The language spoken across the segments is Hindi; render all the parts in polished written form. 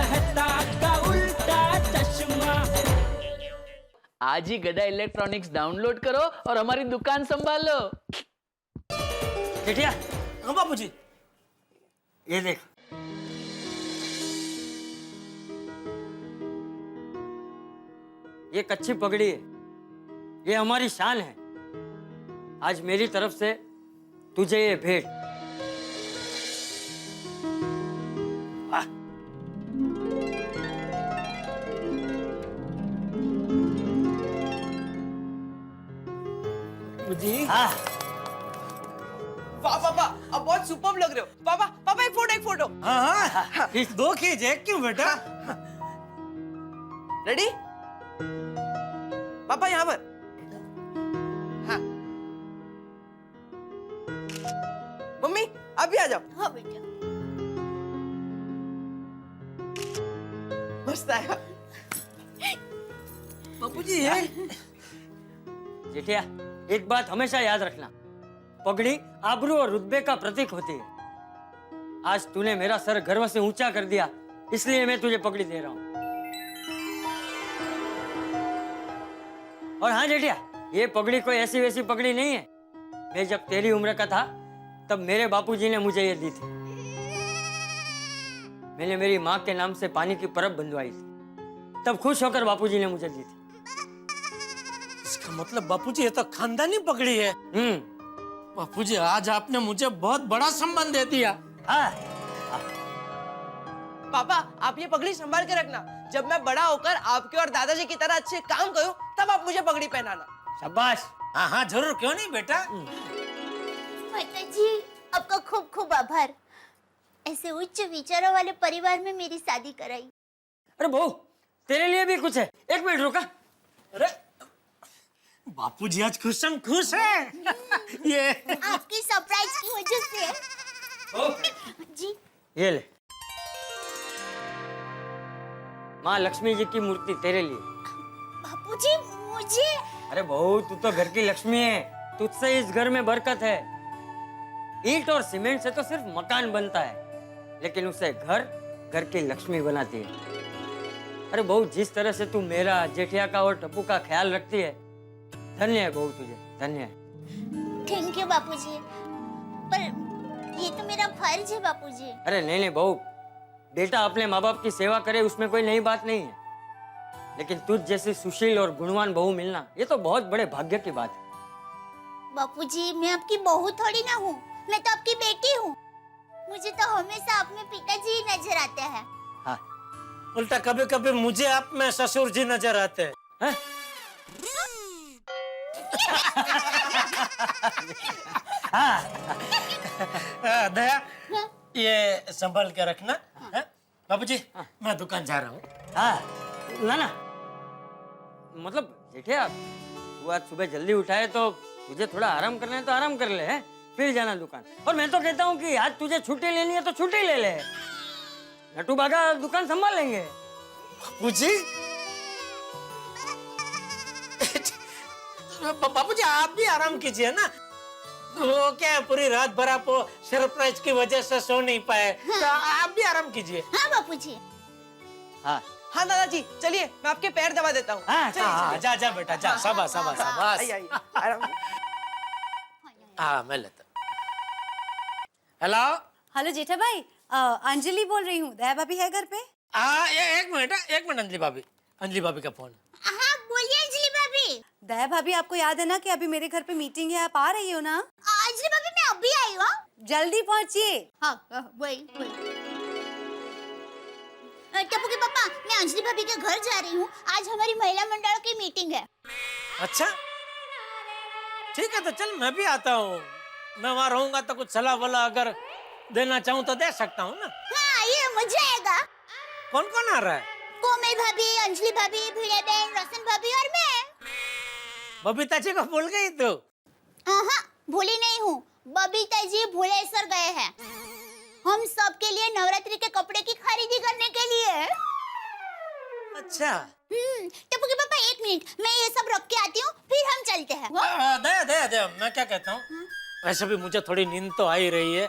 मेहता का उल्टा चश्मा। आज ही गदा इलेक्ट्रॉनिक्स डाउनलोड करो और हमारी दुकान संभालो। जेठिया, हाँ बापूजी, ये देख। ये कच्ची पगड़ी है, ये हमारी शान है। आज मेरी तरफ से तुझे ये भेंट। जी हाँ, वाह पापा, अब बहुत सुपर्ब लग रहे हो। पापा पापा एक फोटो, एक फोटो। हाँ हाँ, दो खींचे क्यों बेटा? रेडी? पापा यहाँ पर। हाँ। मम्मी आप भी आ जाओ। हाँ बेटा। मस्त आया। बापूजी ये जेठिया, एक बात हमेशा याद रखना, पगड़ी आबरू और रुतबे का प्रतीक होती है। आज तूने मेरा सर गर्व से ऊंचा कर दिया, इसलिए मैं तुझे पगड़ी दे रहा हूं। और हाँ जेठिया, ये पगड़ी कोई ऐसी वैसी पगड़ी नहीं है। मैं जब तेरी उम्र का था तब मेरे बापूजी ने मुझे ये दी थी। मैंने मेरी माँ के नाम से पानी की परब बंधवाई थी, तब खुश होकर बापूजी ने मुझे दी थी। इसका मतलब बापूजी ये तो खानदानी पगड़ी है। बापूजी आज आपने मुझे बहुत बड़ा सम्मान दे दिया। हाँ, पापा आप ये पगड़ी संभाल के रखना। जब मैं बड़ा होकर आपके और दादाजी की तरह अच्छे काम करूं, तब आप मुझे पगड़ी पहनाना। शाबाश। हाँ हाँ जरूर, क्यों नहीं बेटा। माताजी आपका खूब खूब आभार, ऐसे उच्च विचारों वाले परिवार में मेरी शादी कराई। अरे बहू, तेरे लिए भी कुछ है, एक मिनट रुका। अरे बापूजी आज खुशम खुश है। ये आपकी सरप्राइज की वजह से। जी ये ले, माँ लक्ष्मी जी की मूर्ति तेरे लिए। बापूजी मुझे। अरे बहू, तू तो घर की लक्ष्मी है, तुझसे इस घर में बरकत है। ईंट और सीमेंट से तो सिर्फ मकान बनता है, लेकिन उसे घर की लक्ष्मी बनाती है। अरे बहू, जिस तरह से तू मेरा, जेठिया का और टप्पू का ख्याल रखती है, धन्य है बहू, तुझे धन्य है। थैंक यू बापूजी, पर ये तो मेरा फर्ज है बापूजी। अरे नहीं नहीं बहू, बेटा अपने माँ बाप की सेवा करे उसमें कोई नई बात नहीं है, लेकिन तुझ जैसी सुशील और गुणवान बहू मिलना ये तो बहुत बड़े भाग्य की बात है। बापूजी मैं आपकी बहू थोड़ी ना हूँ, मैं तो आपकी बेटी हूँ। मुझे तो हमेशा अपने पिताजी ही नजर आते हैं। हाँ। उल्टा कभी कभी मुझे आप में ससुर जी नजर आते हैं। हैं? दया ये संभाल के रखना। बापूजी मैं दुकान जा रहा हूँ। हाँ, ना ना, मतलब जेठिया, तू आज सुबह जल्दी उठा है तो तुझे थोड़ा आराम करना है तो आराम कर ले, है? फिर जाना दुकान। और मैं तो कहता हूँ कि आज तुझे छुट्टी लेनी है तो छुट्टी ले ले, नटू बागा दुकान संभाल लेंगे। बापूजी बापूजी आप भी आराम कीजिए ना। वो क्या है, पूरी रात भर आप सरप्राइज की वजह से सो नहीं पाए, तो आप भी आराम कीजिए। हाँ बापूजी। हाँ हाँ दादाजी, चलिए मैं आपके पैर दबा देता हूँ। हाँ, चलिए, हाँ, चलिए। जा जा बेटा जा, शाबाश शाबाश शाबाश। आइए, आइए, आराम से। हाँ मैं लेता। हेलो। हेलो जेठा भाई, अंजलि बोल रही हूँ। दया भाभी है घर पे? एक मिनट अंजलि भाभी का फोन। हाँ बोलिए अंजलि भाभी। दया भाभी, आपको याद है ना कि अभी मेरे घर पे मीटिंग है, आप आ रही हो ना? अंजलि भाभी मैं अभी आई हूँ। जल्दी पहुँचिए। हाँ वही। टप्पू के पापा, मैं अंजलि भाभी के घर जा रही हूँ। आज हमारी महिला मंडल की मीटिंग है। अच्छा ठीक है, तो चल मैं भी आता हूँ। मैं वहाँ रहूंगा तो कुछ सलाह वला अगर देना चाहूँ तो दे सकता हूँ ना। हाँ ये मजा आएगा। कौन कौन आ रहा है? कोमल भाभी, अंजलि भाभी, भिड़े बहन, रोशन भाभी और मैं। बबीता जी को भूल गई तू? हाँ भूली नहीं हूँ, बबीता जी भुलेश्वर गए हैं हम सब के लिए नवरात्रि के कपड़े की खरीदी करने के लिए। अच्छा टप्पू के पापा एक मिनट, मैं ये सब रख के आती हूँ, फिर हम चलते हैं। दया मैं क्या कहता हूँ, वैसे भी मुझे थोड़ी नींद तो आ ही रही है।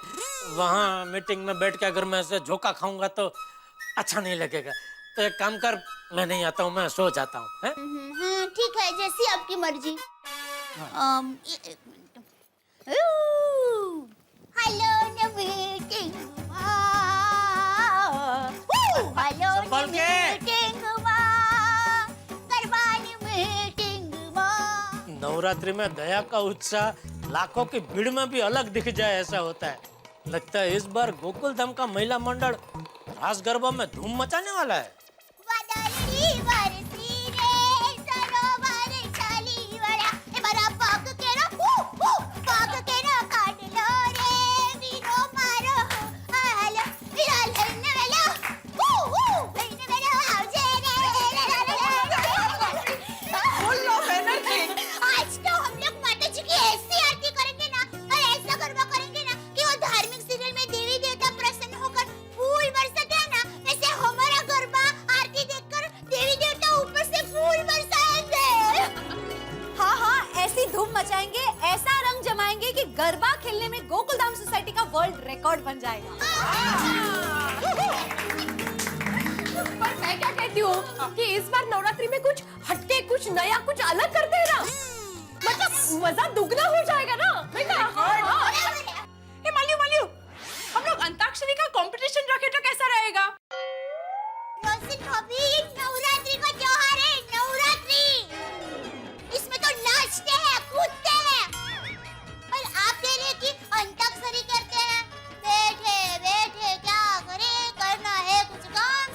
वहाँ मीटिंग में बैठ के अगर मैं ऐसे झोंका खाऊंगा तो अच्छा नहीं लगेगा। तो एक काम कर, मैं नहीं आता हूँ, मैं सो जाता हूँ, हैं? हाँ ठीक है, जैसी आपकी मर्जी। हेलो न मीटिंग हेलो संभाल न के। मीटिंग करवानी मीटिंग नवरात्रि में दया का उत्साह लाखों की भीड़ में भी अलग दिख जाए ऐसा होता है। लगता है इस बार गोकुल धाम का महिला मंडल रास गरबा में धूम मचाने वाला है। वादळी वरसी रे सरोवर छाली वळा हे बरा पाक केरा पाक केरा काढलो रे विनो मारो आल विराल नवेला लईन वेला आवजे रे फुल ऑफ एनर्जी। आज तो हम लोग माता जी की ऐसी आरती करेंगे ना और ऐसा गरबा करेंगे ना कि वो धार्मिक सीरियल में देवी देवता प्रसन्न होकर फूल बरसाते हैं ना, वैसे हमारा गरबा आरती देखकर देवी देवता ऊपर से फूल बरसाएंगे। हाँ हाँ, ऐसी धूम मचाएंगे, ऐसा रंग जमाएंगे कि गरबा खेलने में गोकुलधाम सोसाइटी का वर्ल्ड रिकॉर्ड बन जाएगा। पर मैं क्या कहती हूँ कि इस बार नवरात्रि में कुछ हटके, कुछ नया, कुछ अलग करते हैं ना, मतलब मजा दुगना हो जाएगा ना। मैं मालियो हम लोग अंताक्षरी का कंपटीशन रखे तो कैसा रहेगा? रोशन भाभी, नवरात्रि का त्योहार है, नवरात्रि। इसमें तो नाचते हैं, कूदते हैं। और आप कह रहे हैं कि अंताक्षरी करते हैं। बैठे बैठे क्या करें, करना है कुछ काम,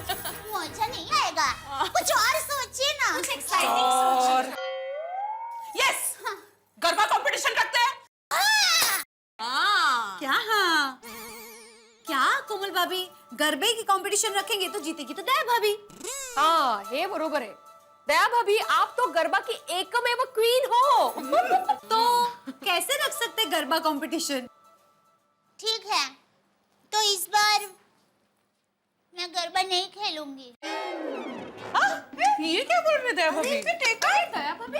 मजा नहीं आएगा। कुछ और सोचिए ना, कुछ एक्साइटिंग सोचिए। यस, गरबा कंपटीशन करते हैं। क्या हाँ? क्या कोमल भाभी, गरबे की कंपटीशन रखेंगे तो जीतेगी तो दया भाभी। हाँ, हे बरोबर है। दया भाभी, आप तो गरबा की एकमेव क्वीन हो। तो कैसे रख सकते गरबा कंपटीशन? ठीक है, तो इस बार मैं गरबा नहीं खेलूंगी। ये क्या बोल रहे दया भाभी? दया भाभी,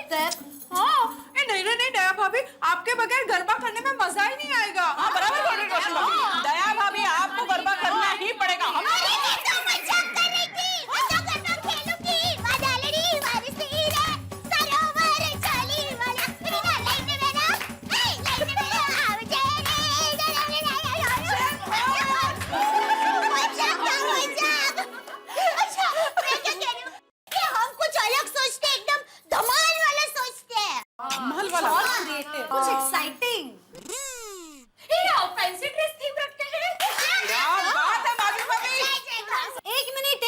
हाँ, नहीं दया भाभी, आपके बगैर गरबा करने में मजा ही नहीं आएगा। हाँ, बराबर बोल रही रोशन भाभी। दया भाभी, आपको गरबा करना ही पड़ेगा। हम अरे मैं तो मजाक कर रही थी, मैं तो गरबा खेलूंगी। वादळी वरसी रे सरोवर छाली वळा विराल नवेला लईन वेला आवजे मजाक। अच्छा, मैं क्या कह रही हूँ कि हम कुछ अलग सोचते हैं, एकदम धमाल वाला सोचते हैं। महल वाला। कुछ एक्साइटिंग। फैंसी ड्रेस थीम रखते हैं। क्या बात है भाभी। एक मिनट।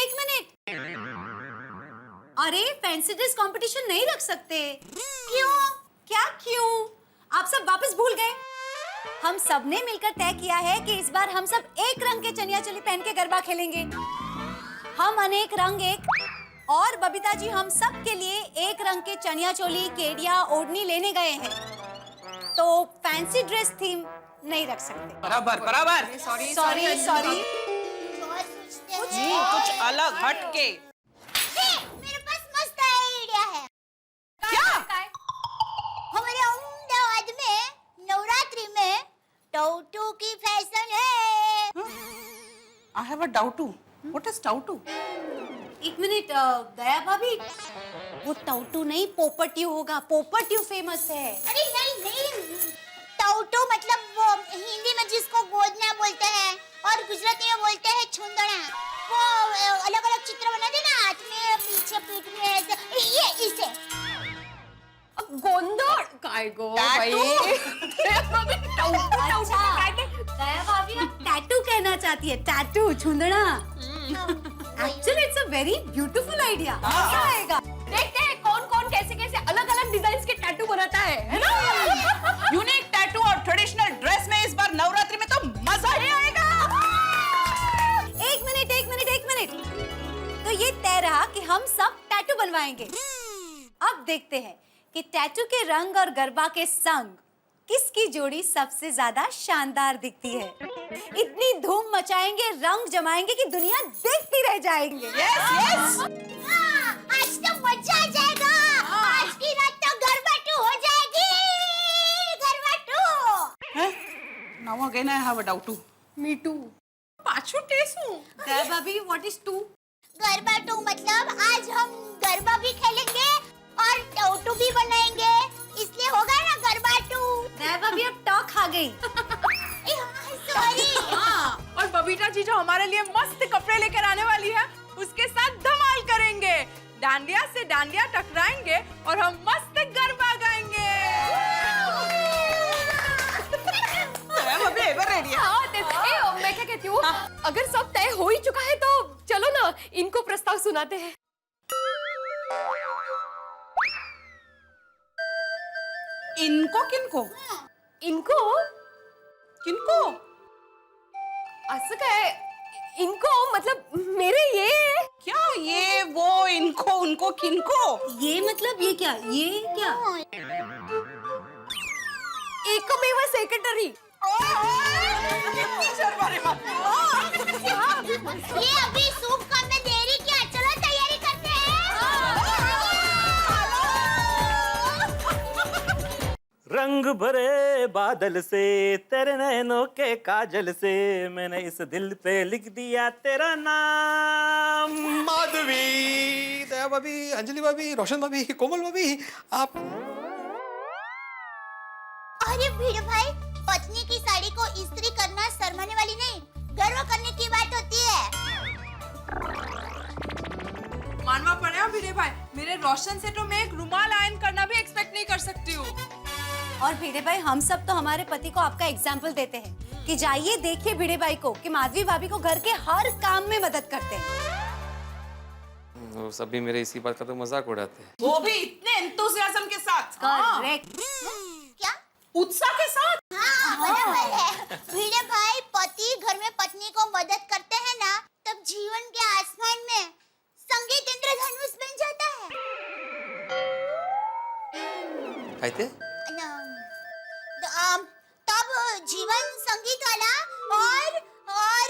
अरे फैंसी ड्रेस कंपटीशन नहीं रख सकते। क्यों? क्या क्यों? आप सब वापस भूल गए? हम सब ने मिलकर तय किया है कि इस बार हम सब एक रंग के चनिया चोली पहन के गरबा खेलेंगे। हम अनेक रंग एक, और बबीता जी हम सब के लिए एक रंग के चनिया चोली, केडिया, ओढ़नी लेने गए हैं। तो फैंसी ड्रेस थीम नहीं रख सकते। बराबर। सॉरी। बहुत सोचते हैं। कुछ अलग हट के। मेरे पास मस्त आइडिया है। क्या? हमारे अहमदाबाद में नवरात्रि में टाउटू की फैशन है। I have a doubt. What is टाउटू? एक मिनट दया भाभी, वो टाउटू नहीं पोपटियो होगा। पोपटियो फेमस है। अरे नहीं, टाउटू मतलब वो हिंदी में जिसको गोदना बोलते हैं और गुजराती में बोलते हैं छुंदड़ा। वो अलग अलग चित्र बनाते ना, हाथ में, पीछे, पीठ में, ऐसे, ये इसे। गोंधळ काय गो बाई। दया भाभी, टाउटू अच्छा, दया भाभी आप टैटू कहना चाहती है। टैटू, छुंदड़ा। Actually it's a very beautiful idea. मजा आएगा। देखते हैं कौन कैसे अलग अलग डिजाइन के टैटू बनाता है ना? यूनिक टैटू और ट्रेडिशनल ड्रेस में इस बार नवरात्रि में तो मजा ही आएगा। एक मिनट। तो ये तय रहा कि हम सब टैटू बनवाएंगे। अब देखते हैं कि टैटू के रंग और गरबा के संग किसकी जोड़ी सबसे ज्यादा शानदार दिखती है। इतनी धूम मचाएंगे, रंग जमाएंगे कि दुनिया देखती रह जाएंगे। यस। आज तो मजा आ जाएगा। आज की रात तो गरबा टू हो जाएगी। Garba two. Now again I have a doubt. Me too. पाछू टेसू। दया भाभी what is two? Garba two मतलब आज हम गरबा भी खेलेंगे और टोटू भी बनाएंगे, इसलिए होगा ना गरबा टू। दया भाभी अब टॉक खा गई। सॉरी। हाँ, और बबीता जी जो हमारे लिए मस्त कपड़े लेकर आने वाली है, उसके साथ धमाल करेंगे। डांडिया से डांडिया टकराएंगे और हम मस्त गरबा गाएंगे। हाँ, मैं क्या कहती हूँ, अगर सब तय हो ही चुका है तो चलो ना इनको प्रस्ताव सुनाते हैं। इनको किनको? इनको किनको? असं काय? इनको मतलब मेरे ये क्या ये वो इनको उनको किनको? ये मतलब ये क्या? ये क्या? एकमेव सेक्रेटरी। ये अभी सूप कम में देरी क्या? चलो तैयारी करते हैं। रंग भरे बादल से तेरे नैनों के काजल से मैंने इस दिल पे लिख दिया तेरा नाम। माधवी, दया भाभी, अंजलि भाभी, रोशन भाभी, कोमल भाभी, आप अरे भीड़ भाई, पत्नी की साड़ी को इस्त्री करना शर्माने वाली नहीं, गर्व करने की बात होती है। मानवा पड़ेगा भिड़े भाई, मेरे रोशन से तो मैं एक रुमाल आयन करना भी एक्सपेक्ट नहीं कर सकती हूँ। और भिड़े भाई हम सब तो हमारे पति को आपका एग्जाम्पल देते हैं कि जाइए देखिए भिड़े भाई को कि माधवी भाभी को घर के हर काम में मदद करते हैं। वो सभी मेरे इसी बात का तो मजाक उड़ाते हैं। वो भी इतने एंथुसियाज्म के साथ। करेक्ट। क्या? उत्साह के साथ। हाँ, बराबर है। भीड़े भाई पति घर में पत्नी को मदद करते हैं ना, तब जीवन के आसमान में संगीत इंद्रधनुष बन जाता है। कहते तब जीवन संगीत वाला और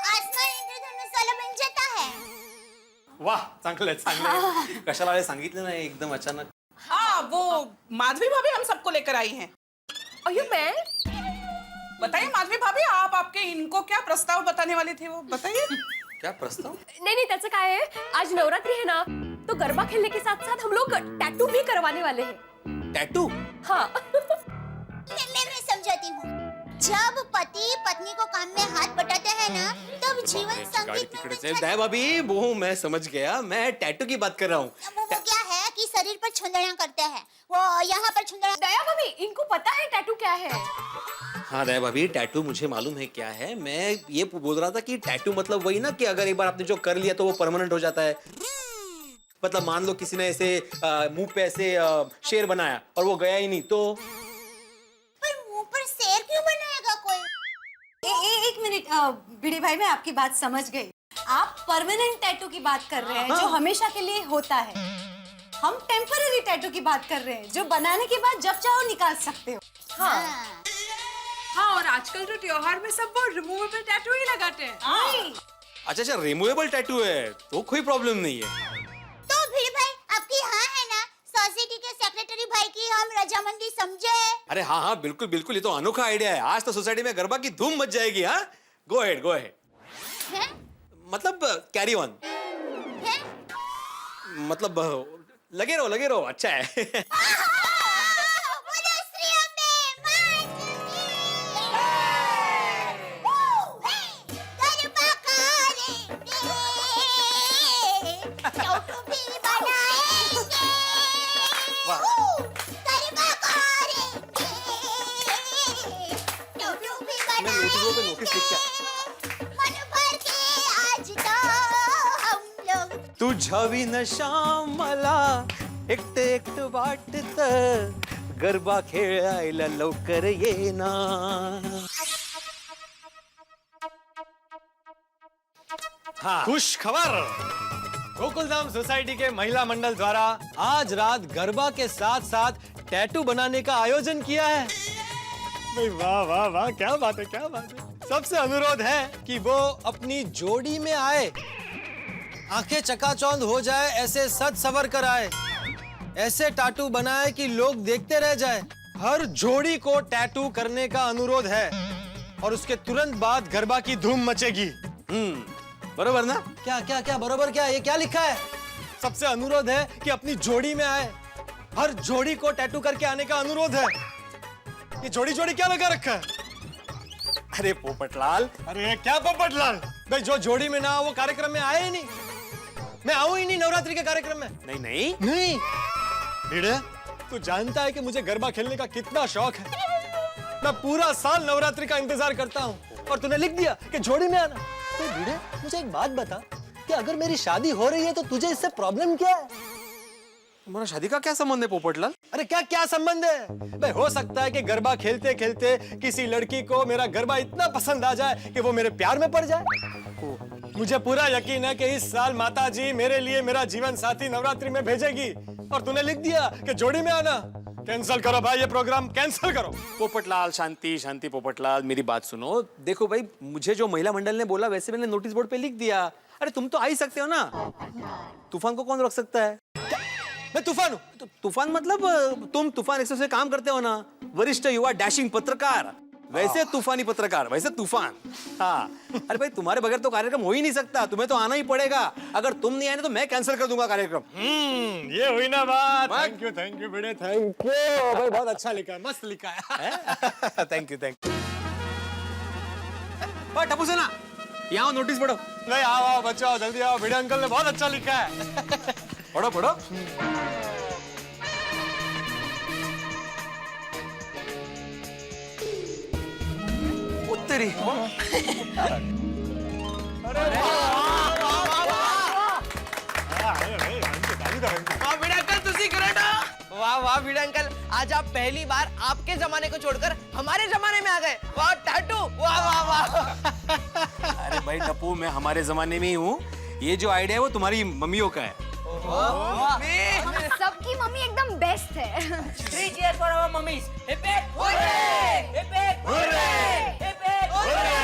आसमान इंद्रधनुष वाला बन जाता है। वाह, चांगलं चांगलं। कशाला आले सांगितलं नाही एकदम अचानक। हाँ, वो माधवी भाभी हम सबको लेकर आई हैं। अयो मैं बताइए माधवी भाभी, आप आपके इनको क्या प्रस्ताव बताने वाले थे, वो बताइए। क्या प्रस्ताव? नहीं त्याचं काय है, आज नवरात्रि है ना, तो गरबा खेलने के साथ साथ हम लोग टैटू भी करवाने वाले हैं। टैटू? हाँ। मैं समझाती हूँ। जब पति पत्नी को काम में हाथ बटाते हैं ना, तब जीवन संगीत में बन जाता दया भाभी, वो मैं समझ गया, मैं टैटू की बात कर रहा हूँ। वो क्या है कि शरीर पर छुंदड़ियाँ करते हैं, वो यहाँ पर छुंदड़ियाँ। दया भाभी इनको पता है टैटू क्या है? हाँ दया भाभी, टैटू मुझे मालूम है क्या है। मैं ये बोल रहा था कि टैटू मतलब वही ना कि अगर एक बार आपने जो कर लिया तो वो परमानेंट हो जाता है। मतलब मान लो किसी ने ऐसे मुंह पे ऐसे शेर बनाया और वो गया ही नहीं, तो पर मुंह पर शेर क्यों बनाएगा कोई? एक मिनट भिड़े भाई, मैं आपकी बात समझ गई। आप परमानेंट टैटू की बात कर रहे हैं जो हमेशा के लिए होता है। हम टेम्पररी टैटू की बात कर रहे हैं जो बनाने के बाद जब चाहो निकाल सकते हो। हाँ। हाँ, और आजकल तो त्योहार में सब वो रिमूवेबल टैटू ही लगाते हैं। अच्छा रिमूवेबल टैटू है तो कोई प्रॉब्लम नहीं है। तो भीड़ भाई आपकी हाँ है ना, सोसाइटी के सेक्रेटरी भाई की हम रजामंदी समझे। अरे हाँ हाँ बिल्कुल बिल्कुल, ये तो अनोखा आइडिया है। आज तो सोसाइटी में गरबा की धूम मच जाएगी। हाँ, गो अहेड गो अहेड। हैं? मतलब कैरी ऑन। हैं? मतलब लगे रहो, अच्छा है। बोलो श्री अम्बे माँ की। गरबा करेंगे, टोटू भी बनाएंगे। गरबा करेंगे, टोटू भी मैं यूट्यूब पे नोटिस लिख के मन भर के आज तो हम लोग तुझ्या विना श्यामला एकटं एकटं वाटतं, गरबा खेळायला लवकर येना। खुश खबर, गोकुलधाम सोसाइटी के महिला मंडल द्वारा आज रात गरबा के साथ साथ टैटू बनाने का आयोजन किया है। भाई वाह वाह वाह, क्या बात है, क्या बात है। सबसे अनुरोध है कि वो अपनी जोड़ी में आए, आंखें चकाचौंध हो जाए, ऐसे सज सवर कर आए, ऐसे टैटू बनाए कि लोग देखते रह जाए। हर जोड़ी को टैटू करने का अनुरोध है और उसके तुरंत बाद गरबा की धूम मचेगी। बरोबर ना? क्या क्या क्या बरोबर क्या? ये क्या लिखा है? सबसे अनुरोध है कि अपनी जोड़ी में आए। हर जोड़ी को टैटू करके आने का अनुरोध है। ये जोड़ी जोड़ी क्या लगा रखा है? अरे पोपटलाल, अरे क्या पोपटलाल भाई, जो जोड़ी में ना हो वो कार्यक्रम में आए ही नहीं। मैं आऊं ही नहीं नवरात्रि के कार्यक्रम में। नहीं नहीं नहीं भिड़े, तू जानता है कि मुझे गरबा खेलने का कितना शौक है। मैं पूरा साल नवरात्रि का इंतजार करता हूँ और तूने लिख दिया कि जोड़ी में आना। तो भिड़े, मुझे एक बात बता कि अगर मेरी शादी हो रही है तो तुझे इससे प्रॉब्लम क्या है? तुम्हारा शादी का क्या संबंध है पोपटलाल? अरे क्या क्या संबंध है भाई? हो सकता है कि गरबा खेलते खेलते किसी लड़की को मेरा गरबा इतना पसंद आ जाए कि वो मेरे प्यार में पड़ जाए। मुझे पूरा यकीन है कि इस साल माता जी मेरे लिए मेरा जीवन साथी नवरात्रि में भेजेगी और तूने लिख दिया कि जोड़ी में आना। कैंसिल करो भाई, ये प्रोग्राम कैंसिल करो। पोपटलाल शांति शांति पोपटलाल, मेरी बात सुनो। देखो भाई, मुझे जो महिला मंडल ने बोला वैसे मैंने नोटिस बोर्ड पे लिख दिया। अरे तुम तो आ ही सकते हो ना। तूफान को कौन रोक सकता है? मैं तूफान हूँ? तो तूफान मतलब तुम तूफान एक्सप्रेस से काम करते हो ना, वरिष्ठ युवा डैशिंग पत्रकार। वैसे तूफानी पत्रकार, वैसे तूफान। हाँ, अरे भाई तुम्हारे बगैर तो कार्यक्रम हो ही नहीं सकता, तुम्हें तो आना ही पड़ेगा। अगर तुम नहीं आए तो मैं कैंसिल कर दूंगा कार्यक्रम। ये हुई ना बात। थैंक यू बेटे, थैंक यू भाई, बहुत अच्छा लिखा है, मस्त लिखा है। Thank you thank you. Tappu से ना यहाँ नोटिस पढ़ो। नहीं, आओ आओ बच्चों, आओ जल्दी आओ, भिड़े अंकल ने बहुत अच्छा लिखा है। पढ़ो पढ़ो। उत्तरी वाह वाह भिड़ा अंकल, आज आप पहली बार आपके जमाने को छोड़कर हमारे जमाने में आ गए। वाह टैटू, वाह वाह वाह। अरे भाई टप्पू, मैं हमारे जमाने में ही हूँ। ये जो आइडिया है वो तुम्हारी मम्मियों का है। सबकी मम्मी एकदम बेस्ट है। 3 cheers for our mummies. Hip hip hooray! Hip hip hooray! Hip hip hooray!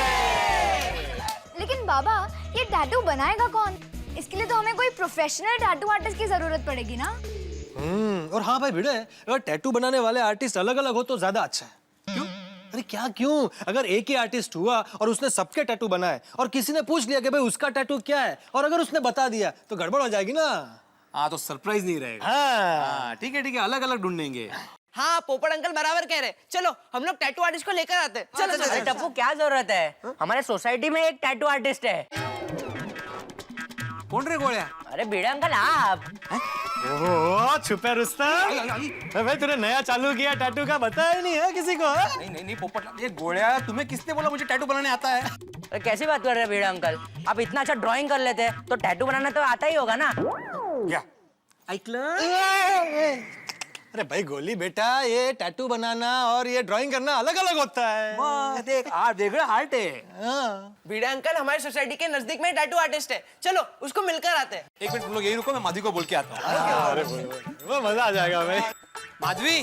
लेकिन बाबा, ये टैटू बनाएगा कौन? इसके लिए तो हमें कोई प्रोफेशनल टैटू आर्टिस्ट की जरूरत पड़ेगी ना। और हाँ भाई भिड़े, अगर टैटू बनाने वाले आर्टिस्ट अलग अलग हो तो ज्यादा अच्छा है। क्यों? अरे क्या क्यों? अगर एक ही आर्टिस्ट हुआ और उसने सबके टैटू बनाए और किसी ने पूछ लिया कि भाई उसका टैटू क्या है, और अगर उसने बता दिया तो गड़बड़ हो जाएगी ना। हाँ, तो सरप्राइज नहीं रहेगा। हाँ ठीक है, अलग अलग ढूंढेंगे। हाँ, पोपट अंकल बराबर कह रहे। चलो हम लोग टैटू आर्टिस्ट को लेकर आते हैं। चलो चलो। टप्पू, क्या जरूरत है? हमारे सोसाइटी में एक टैटू आर्टिस्ट है। कौन रे गोळ्या? अरे भिड़े अंकल, आप। ओह छुपे रुस्तम, भाई तूने नया चालू किया टैटू का, बताया ही नहीं है किसी को? नहीं पोपटलाल, ये गोळ्या, तुम्हें किसने बोला मुझे टैटू बनाने आता है? अरे कैसी बात कर रहे हैं भिड़े अंकल? आप इतना अच्छा ड्राइंग कर लेते हैं तो टैटू बनाना तो आता ही होगा ना। क्या ऐकलं? अरे भाई गोली बेटा, ये टैटू बनाना और ये ड्राइंग करना अलग अलग होता है। देख, वेगळं आर्ट है। हाँ। भिड़े अंकल हमारे सोसाइटी के नजदीक में टैटू आर्टिस्ट है, चलो उसको मिलकर आते हैं। एक मिनट तुम लोग यही रुको, मैं माधवी को बोल के आता हूँ। अरे वो मजा आ जाएगा भाई। माधवी,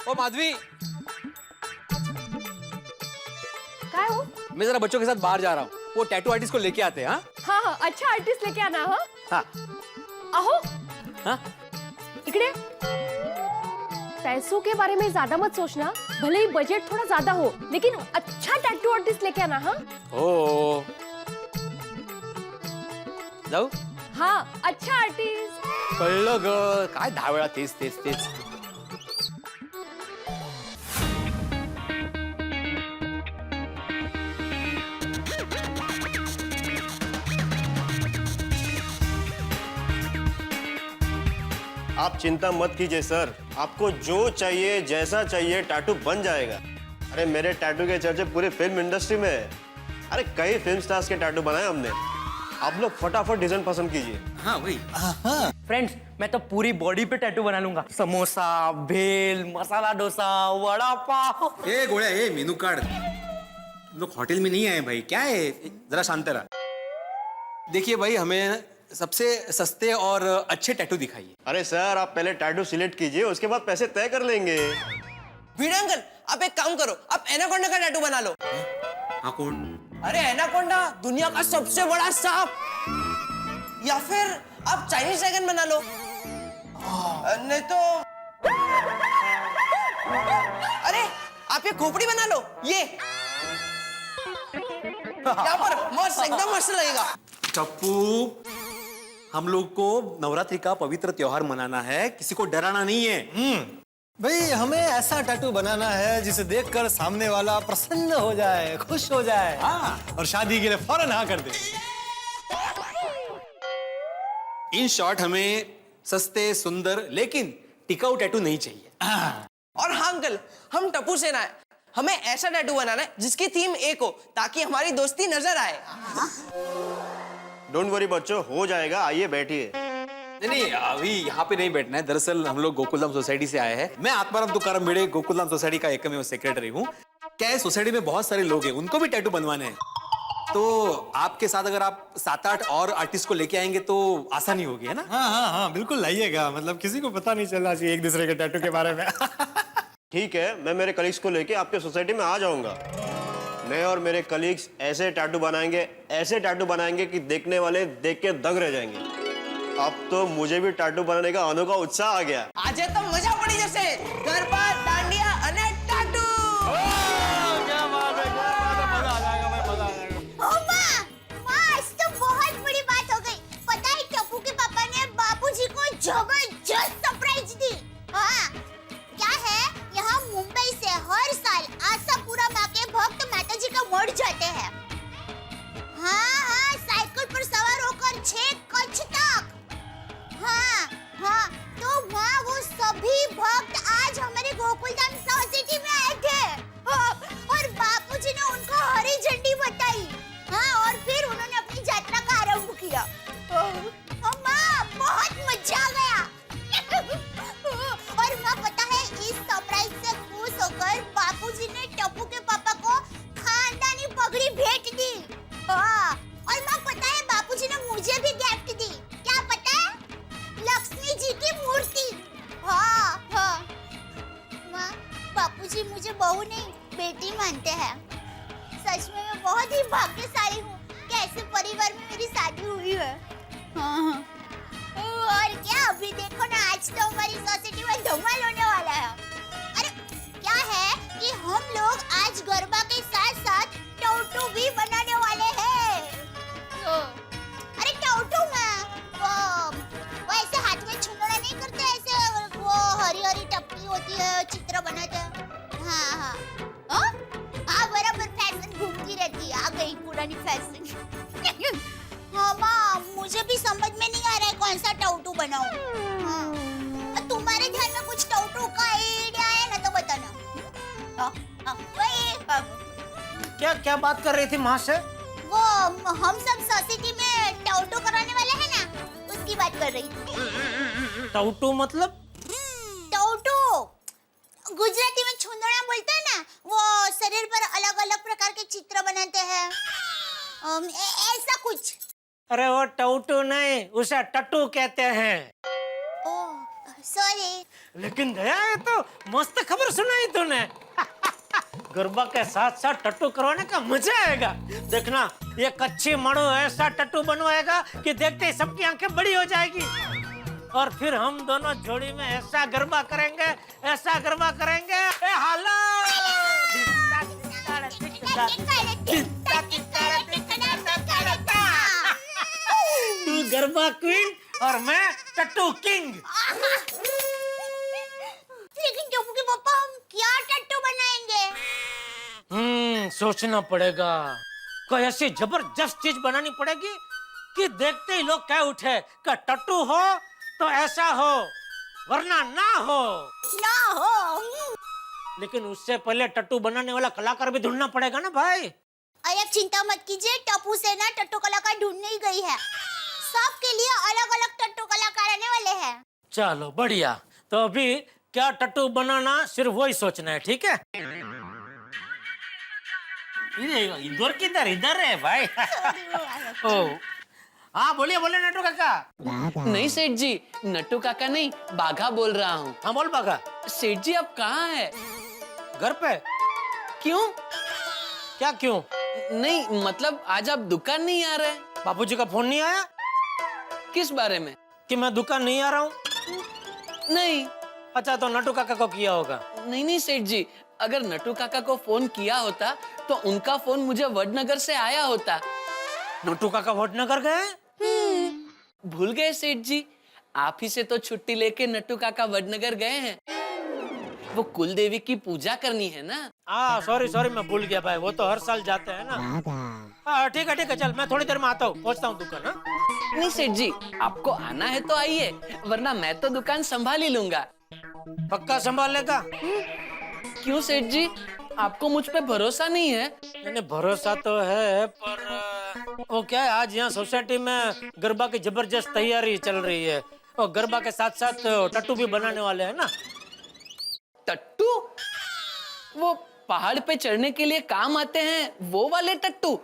ओ माधवी, काय हो? मैं जरा बच्चों के साथ बाहर जा रहा हूँ, वो टैटू आर्टिस्ट को लेके आते हैं। हाँ हाँ हाँ, अच्छा आर्टिस्ट लेके आना। हाँ हाँ आहो, हाँ। इकडे। पैसों के बारे में ज्यादा मत सोचना, भले ही बजट थोड़ा ज्यादा हो, लेकिन अच्छा टैटू आर्टिस्ट लेके आना। हाँ ओ, जाऊ? हाँ, अच्छा आर्टिस्ट। कळलं ग, काय 10 वेळा तेच तेच तेच। आप चिंता मत कीजिए सर, आपको जो चाहिए जैसा चाहिए टैटू बन जाएगा। अरे मेरे टैटू के चर्चे पूरे फिल्म इंडस्ट्री में है। अरे कई फिल्म स्टार्स के टैटू बनाए हमने। आप लोग फटाफट डिजाइन पसंद कीजिए। हाँ वही। फ्रेंड्स, मैं तो पूरी बॉडी पे टैटू बना लूंगा। समोसा, भेल, मसाला डोसा, वड़ा पाव। ए गोळ्या, ए मेनू कार्ड। तुम लोग होटल में नहीं आए भाई, क्या है? जरा शांत रहा। देखिए भाई, हमें सबसे सस्ते और अच्छे टैटू दिखाइए। अरे सर, आप पहले टैटू सिलेक्ट कीजिए, उसके बाद पैसे तय कर लेंगे। भिड़े अंकल, आप एक काम करो, आप एनाकोंडा का टैटू बना लो। हाँ कौन? अरे एनाकोंडा दुनिया का सबसे बड़ा सांप। या फिर आप चाइनीज ड्रैगन बना लो। नहीं तो अरे आप ये खोपड़ी बना लो, ये यहाँ पर मस्त, एकदम मस्त लगेगा। टप्पू, हम लोग को नवरात्रि का पवित्र त्योहार मनाना है, किसी को डराना नहीं है। भाई हमें ऐसा टैटू बनाना है जिसे देखकर सामने वाला प्रसन्न हो जाए, खुश हो जाए, और शादी के लिए फौरन हाँ कर दे। इन शॉर्ट हमें सस्ते, सुंदर लेकिन टिकाऊ टैटू नहीं चाहिए। और हाँ अंकल, हम टप्पू सेना है, हमें ऐसा टैटू बनाना है जिसकी थीम एक हो, ताकि हमारी दोस्ती नजर आए। डोंट वरी बच्चों, हो जाएगा, आइए बैठिए। नहीं, अभी यहाँ पे नहीं बैठना है। दरअसल हम लोग गोकुलधाम सोसाइटी से आए हैं। मैं आत्माराम तुकाराम भिड़े गोकुलधाम सोसाइटी का एकमेव सेक्रेटरी हूँ। क्या है, सोसाइटी में बहुत सारे लोग हैं, उनको भी टैटू बनवाने हैं। तो आपके साथ अगर आप 7-8 और आर्टिस्ट को लेके आएंगे तो आसानी होगी, है ना? हाँ, बिल्कुल लाइएगा। मतलब किसी को पता नहीं चलना चाहिए एक दूसरे के टैटू के बारे में। ठीक है, मैं मेरे कलीग्स को लेके आपके सोसाइटी में आ जाऊंगा। मैं और मेरे कलीग्स ऐसे टैटू बनाएंगे कि देखने वाले देख के दंग रह जाएंगे। अब तो मुझे भी टैटू बनाने का अनोखा उत्साह आ गया। आज तो मजा पड़ी जैसे गरबा, डांडिया अने टैटू। क्या बात है, मजा आ जाएगा भाई, मजा आ जाएगा। ओ माँ, आज तो बहुत बड़ी बात हो गई। पता है टप्पू के पापा ने बाबूजी को जबरदस्त सरप्राइज दी। हाँ, क्या है, यहाँ मुंबई से हर साल आशापुरा माँ के भक्त माताजी का मठ जाते हैं। हाँ, साइकिल पर सवार होकर 6 कच्छ तक। हाँ, तो वहाँ वो सभी भक्त आज हमारे गोकुलधाम सोसाइटी में आए थे। और बापूजी ने उनको हरी झंडी बताई। हाँ, और फिर उन्होंने अपनी यात्रा का आरंभ किया। माँ, बहुत मजा आ गया। और माँ, पता है, इस सरप्राइज से खुश होकर बापूजी ने टप्पू के पापा को खानदानी पगड़ी भेंट दी। और माँ, पता है, बापूजी ने मुझे भी गिफ्ट दी। क्या पता है? लक्ष्मी जी की मूर्ति। हाँ। माँ, बापूजी मुझे बहू नहीं, बेटी मानते हैं। सच में मैं बहुत ही भाग्यशाली हूँ कि ऐसे परिवार में मेरी शादी हुई है। हाँ। और क्या, अभी देखो ना, आज तो हमारी सोसाइटी में धमाल होने वाला है। अरे क्या है कि हम लोग आज गरबा के साथ साथ टैटू भी बनाने वाले हैं। अरे टैटू में वो ऐसे हाथ में छुंदड़ा नहीं करते, ऐसे वो हरी हरी टप्पी होती है, चित्र बनाते हैं। हाँ, बराबर, फैशन घूमती रहती है। आ गई पुरानी फैशन। हाँ माँ, मुझे भी समझ में नहीं आ रहा है कौन सा टैटू बनाऊं। हाँ, तुम्हारे ध्यान में कुछ टैटू का आइडिया है ना, तो बताना। क्या बात कर रही थी माँ से? वो हम सब सोसाइटी में टैटू कराने वाले हैं ना, उसकी बात कर रही थी। टैटू मतलब? टैटू गुजराती में छुंदड़ा बोलते हैं ना, वो शरीर पर अलग अलग प्रकार के चित्र बनाते हैं, ऐसा कुछ। अरे वो टैटू नहीं, उसे टट्टू कहते हैं। Oh sorry. लेकिन दया, ये तो मस्त खबर सुनाई तूने। गरबा के साथ साथ टट्टू करवाने का मजा आएगा। देखना, ये कच्ची मड़ो ऐसा टट्टू बनवाएगा कि देखते ही सबकी आंखें बड़ी हो जाएगी। और फिर हम दोनों जोड़ी में ऐसा गरबा करेंगे, ऐसा गरबा करेंगे। ए हालो! तू गरबा क्वीन और मैं टट्टू किंग। लेकिन टप्पू के पापा, हम क्या टट्टू बनाएंगे? सोचना पड़ेगा। कोई ऐसी जबरदस्त चीज बनानी पड़ेगी कि देखते ही लोग कह उठे कि टट्टू हो तो ऐसा हो, वरना ना हो। लेकिन उससे पहले टट्टू बनाने वाला कलाकार भी ढूंढना पड़ेगा ना भाई। अरे आप चिंता मत कीजिए, टप्पू सेना टट्टू कलाकार ढूंढने ही गई है। सबके लिए अलग अलग टट्टू कलाकार आने वाले हैं। चलो बढ़िया। तो अभी क्या टट्टू बनाना, सिर्फ वही सोचना है, ठीक है? इधर किधर, इधर है भाई। ओ, हाँ बोलिए नट्टू काका। नहीं सेठ जी, नट्टू काका नहीं, बाघा बोल रहा हूँ। हाँ बोल बाघा। सेठ जी आप कहाँ हैं? घर पे। क्यों? क्या क्यों? नहीं मतलब आज आप दुकान नहीं आ रहे? बापूजी का फोन नहीं आया? किस बारे में? कि मैं दुकान नहीं आ रहा हूँ? नहीं। अच्छा, तो नट्टू काका को किया होगा। नहीं सेठ जी, अगर नटू काका को फोन किया होता तो उनका फोन मुझे वडनगर से आया होता। नोटू काका वडनगर गए? भूल गए सेठ जी, आप ही से तो छुट्टी लेके नट्टू काका वडनगर गए हैं। वो कुल देवी की पूजा करनी है ना। सॉरी मैं भूल गया भाई, वो तो हर साल जाते हैं ना। ठीक है चल, मैं थोड़ी देर में आता हूँ, पहुँचता हूँ दुकान। नहीं सेठ जी, आपको आना है तो आइए, वरना मैं तो दुकान संभाल ही लूंगा। पक्का संभाल लेगा? क्यों सेठ जी, आपको मुझ पे भरोसा नहीं है? नहीं, भरोसा तो है, पर वो क्या है, आज यहाँ सोसाइटी में गरबा की जबरदस्त तैयारी चल रही है, और गरबा के साथ साथ टट्टू भी बनाने वाले हैं ना। टट्टू? वो पहाड़ पे चढ़ने के लिए काम आते हैं, वो वाले टट्टू?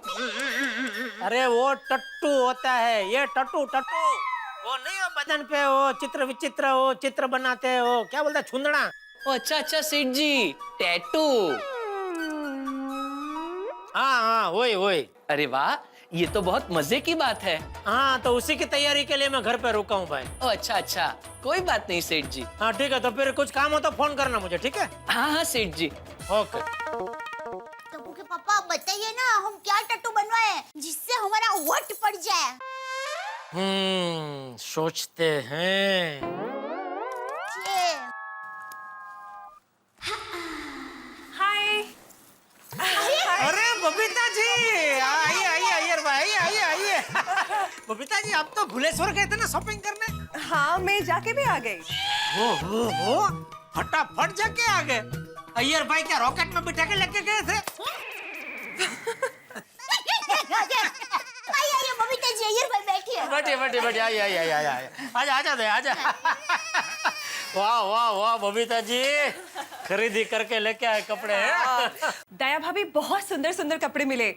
अरे वो टट्टू होता है, ये टट्टू वो नहीं हो बदन पे वो चित्र विचित्र वो चित्र बनाते हैं, वो क्या बोलते हैं, छुंदड़ा। ओ अच्छा सेठ जी, टैटू। हाँ वही। अरे वाह, ये तो बहुत मजे की बात है। हाँ, तो उसी की तैयारी के लिए मैं घर पे रुका हूँ भाई। ओ अच्छा, कोई बात नहीं सेठ जी। हाँ ठीक है, तो फिर कुछ काम हो तो फोन करना मुझे, ठीक है? हाँ सेठ जी। ओके। टप्पू के पापा बताइए ना, हम क्या टट्टू बनवाए जिससे हमारा वट पड़ जाए? सोचते हैं। हाय। अरे बबीता जी, आइए। बबीता जी, आप तो भुलेश्वर गए थे ना शॉपिंग करने? हाँ, मैं जाके भी आ गई। हो फटाफट जाके आ गए। अय्यर भाई क्या रॉकेट में बिठा के लेके गए थे? आइए बबीता जी, अय्यर भाई बैठिए। बैठिए, आइए। आजा। वाह बबीता जी, खरीदी करके लेके आए कपड़े। दया भाभी, बहुत सुंदर कपड़े मिले।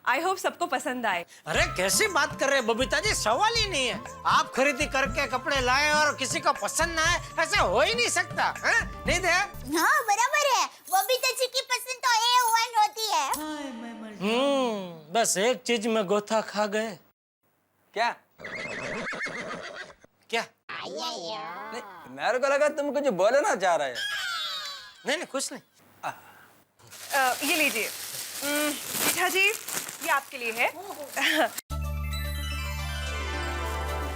आई होप सबको पसंद आए। अरे कैसी बात कर रहे हैं बबीता जी, सवाल ही नहीं है। आप खरीदी करके कपड़े लाए और किसी को पसंद ना आए, ऐसा हो ही नहीं सकता है? नहीं दे? हाँ बराबर है, बबीता जी की पसंद तो A1 होती है। बस एक चीज में गोथा खा गए। क्या? नहीं, मेरे को लगा तुम कुछ बोलना चाह रहे हो। नहीं कुछ नहीं। ये लीजिए। जीठा जी, ये आपके लिए है।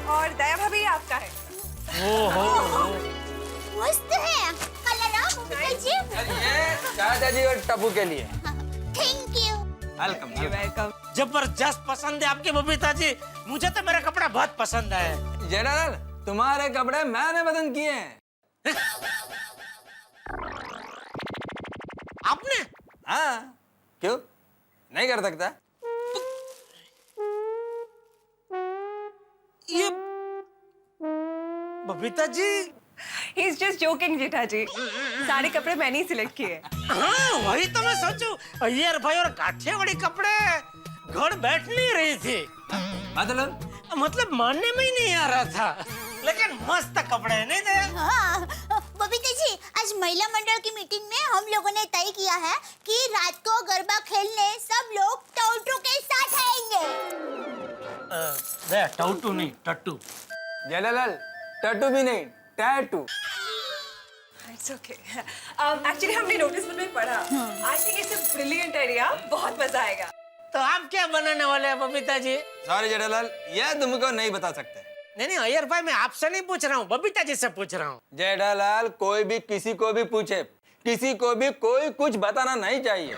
और दया भाभी, ये आपका है। मस्त है कलर, बबीता जी। ये चाचा जी और टप्पू के लिए। Thank you. वेलकम। जबरदस्त पसंद है आपकी बबीता जी, मुझे तो मेरा कपड़ा बहुत पसंद है। जनरल, तुम्हारे कपड़े मैंने पसंद किए हैं। आपने? हाँ, क्यों नहीं कर सकता? ये Babita ji, He is just joking, जीठा जी। सारे कपड़े मैंने ही सिलेक्ट किए। हाँ वही तो मैं सोचूं, अय्यर भाई और काठियावाड़ी कपड़े घर बैठ नहीं रही थी। मतलब मानने में ही नहीं आ रहा था, लेकिन मस्त कपड़े नहीं थे। हाँ बबीता जी, आज महिला मंडल की मीटिंग में हम लोगों ने तय किया है कि रात को गरबा खेलने सब लोग टट्टू के साथ आएंगे। टट्टू नहीं, टट्टू। जयलाल, टट्टू भी नहीं, टैटू। It's okay. Actually, हमने नोटिस बोर्ड में पढ़ा। I think it's a brilliant idea. बहुत मजा आएगा। तो आप क्या बनाने वाले हैं बबीता जी? सॉरी जयलाल, यह तुमको नहीं बता सकते। नहीं अय्यर भाई, मैं आपसे नहीं पूछ रहा हूँ, बबीता जी से पूछ रहा हूँ। जेठालाल, कोई भी किसी को भी पूछे, किसी को भी कोई कुछ बताना नहीं चाहिए।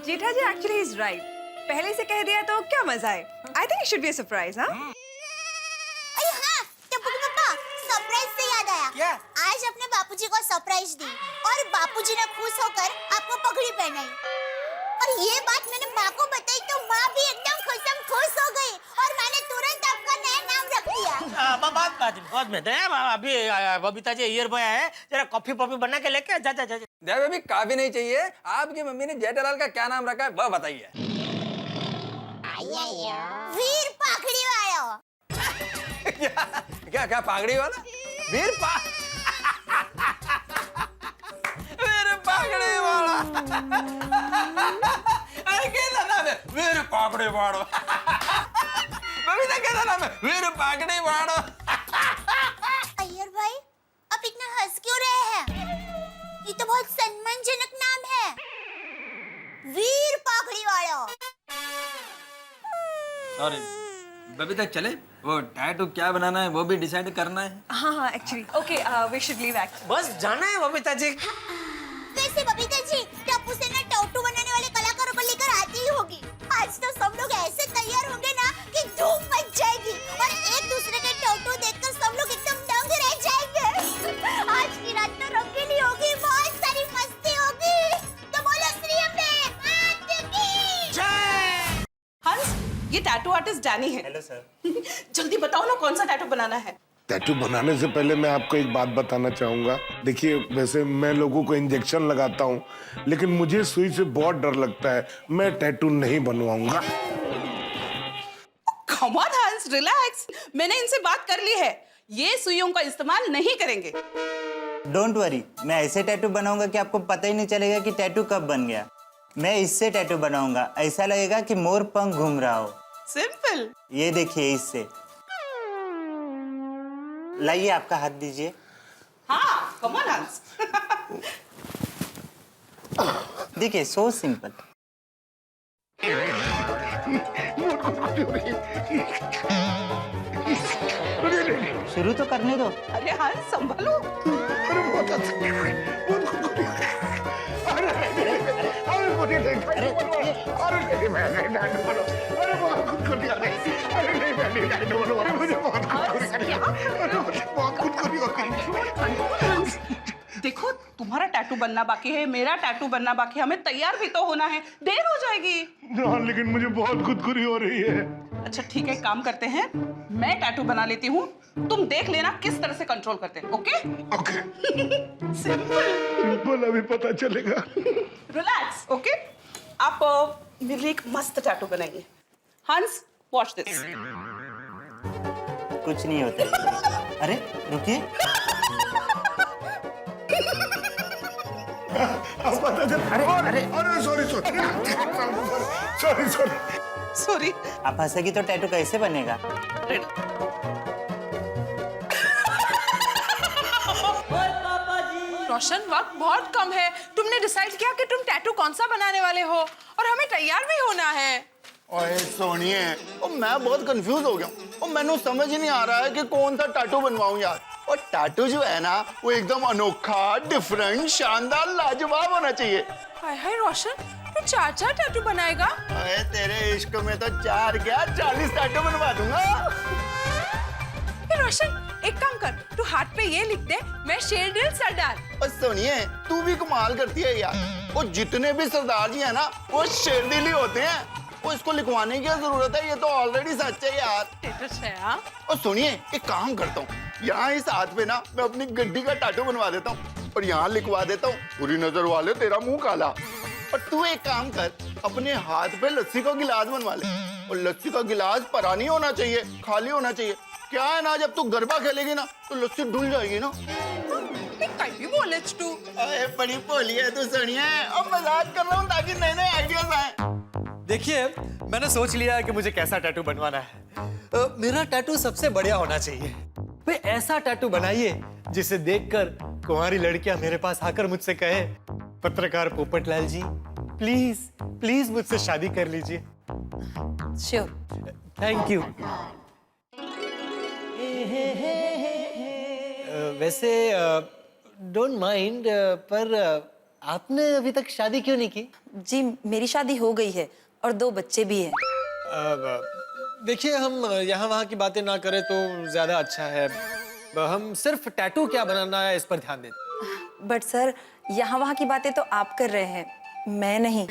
जीठा जी, actually he's right. पहले से कह दिया तो क्या मजा है? I think it should be a surprise, हाँ? अरे हाँ, टप्पू के पापा, सरप्राइज से याद आया। क्या? आज अपने बापूजी को सरप्राइज दी और बापूजी ने खुश होकर आपको पगड़ी पहनाई। और ये बात मैंने माँ को बताई तो माँ भी एकदम खुश हो गई और मैंने तुरंत आपका नया नाम रख दिया। बाद में दे, अभी बबीता जी अय्यर भाई है, जरा कॉफी बना के लेके जा। देव अभी काफी नहीं चाहिए, आपकी मम्मी ने जेठालाल का क्या नाम रखा है वह बताइए। वीर पाखड़ी वाला। क्या पागड़ी वाला? वीर पागड़ी वाला। अरे कैसा नाम है? वीर पागड़ी वाला। बबीता कैसा नाम है? वीर पागड़ी वाला। अय्यर भाई, आप इतना हंस क्यों रहे हैं? सॉरी बबीता चले, वो टैटू क्या बनाना है वो भी डिसाइड करना है। हाँ actually okay we should leave act. बस जाना है बबीता जी। वैसे बबीता जी टापू से ना टैटू बनाने वाले कलाकारों को लेकर आती ही होगी। आज तो सब लोग ऐसे तैयार होंगे ना कि धूम मच जाएगी और एक दूसरे के टैटू देखकर सब लोग एकदम दंग रह जाएंगे। आज की रात तो रंगीली होगी, बहुत सारी मस्ती होगी। तो बोलो श्री अम्बे माता की जय। हंस, ये टैटू आर्टिस्ट डैनी है। Hello sir. जल्दी बताओ ना कौन सा टैटू बनाना है। टैटू बनाने से पहले मैं आपको एक बात बताना चाहूंगा। देखिए वैसे मैं लोगों को इंजेक्शन लगाता हूँ, लेकिन मुझे सुई से बहुत डर लगता है। मैं टैटू नहीं बनवाऊंगा। कम ऑन हंस, रिलैक्स। मैंने इनसे बात कर ली है, ये सुइयों का इस्तेमाल नहीं करेंगे। डोंट वरी, मैं ऐसे टैटू बनाऊंगा कि आपको पता ही नहीं चलेगा कि टैटू कब बन गया। मैं इससे टैटू बनाऊंगा, ऐसा लगेगा कि मोर पंख घूम रहा हो। सिंपल। ये देखिए इससे। लाइए आपका हाथ दीजिए। हाँ कम ऑन हंस। देखिए सो सिंपल। शुरू तो करने दो। अरे हंस संभालो। देखो तुम्हारा टैटू बनना बाकी है, मेरा टैटू बनना बाकी है, हमें तैयार भी तो होना है, देर हो जाएगी। लेकिन मुझे बहुत खुदकुरी हो रही है। अच्छा ठीक है, काम करते हैं, मैं टैटू बना लेती हूँ, तुम देख लेना किस तरह से कंट्रोल करते हैं। Okay okay. सिंपल अभी पता चलेगा। रिलैक्स। ओके आप मेरे लिए एक मस्त टैटू बनाइए। हंस वॉच दिस। कुछ नहीं होता। अरे रुकिए। पता चल। अरे सॉरी सॉरी। आप हंसेगी तो टैटू कैसे बनेगा? रोशन वक्त बहुत कम है, तुमने डिसाइड किया कि तुम टैटू कौन सा बनाने वाले हो और हमें तैयार भी होना है। ओए सोनिए, मैं बहुत कंफ्यूज हो गया हूँ। मैंने समझ ही नहीं आ रहा है कि कौन सा टैटू बनवाऊं यार। और टैटू जो है ना वो एकदम अनोखा, डिफरेंट, शानदार, लाजवाब होना चाहिए। हाय हाय रोशन, तू 4 टैटू बनाएगा? अरे तेरे इश्क में तो 4 क्या 40 टैटू बनवा दूंगा। रोशन एक काम कर, तू हाथ पे ये लिख दे, मैं शेरदिल सरदार। और सोनिए तू भी कमाल करती है यार। वो जितने भी सरदार जी है ना वो शेरदिल ही होते हैं। वो इसको लिखवाने की जरूरत है, ये तो ऑलरेडी सच है यार। और सुनिए एक काम करता हूँ, यहाँ इस हाथ पे ना मैं अपनी गड्डी का टैटू बनवा देता हूँ और यहाँ लिखवा देता हूँ, बुरी नजर वाले तेरा मुंह काला। और तू एक काम कर, अपने हाथ पे लस्सी का गिलास बनवा ले। और लस्सी का गिलास भरा नहीं होना चाहिए, खाली होना चाहिए। क्या है ना, जब तू गरबा खेलेगी ना तो लस्सी डुल जाएगी ना। बोले तू बड़ी भोली है तू सोनिया। अब मजाक कर रहा हूँ ताकि नए नए आइडियाज आए। देखिए मैंने सोच लिया है कि मुझे कैसा टैटू बनवाना है। मेरा टैटू सबसे बढ़िया होना चाहिए। वे ऐसा टैटू बनाइए जिसे देखकर कुंवारी लड़कियां मेरे पास आकर मुझसे कहे, पत्रकार पोपटलाल जी प्लीज प्लीज मुझसे शादी कर लीजिए। श्योर। Thank you. वैसे डोंट माइंड, पर आपने अभी तक शादी क्यों नहीं की? जी मेरी शादी हो गई है और 2 बच्चे भी हैं। देखिए हम यहाँ वहाँ की बातें ना करें तो ज्यादा अच्छा है। हम सिर्फ टैटू क्या बनाना है इस पर ध्यान देते। बट सर यहाँ वहाँ की बातें तो आप कर रहे हैं, मैं नहीं।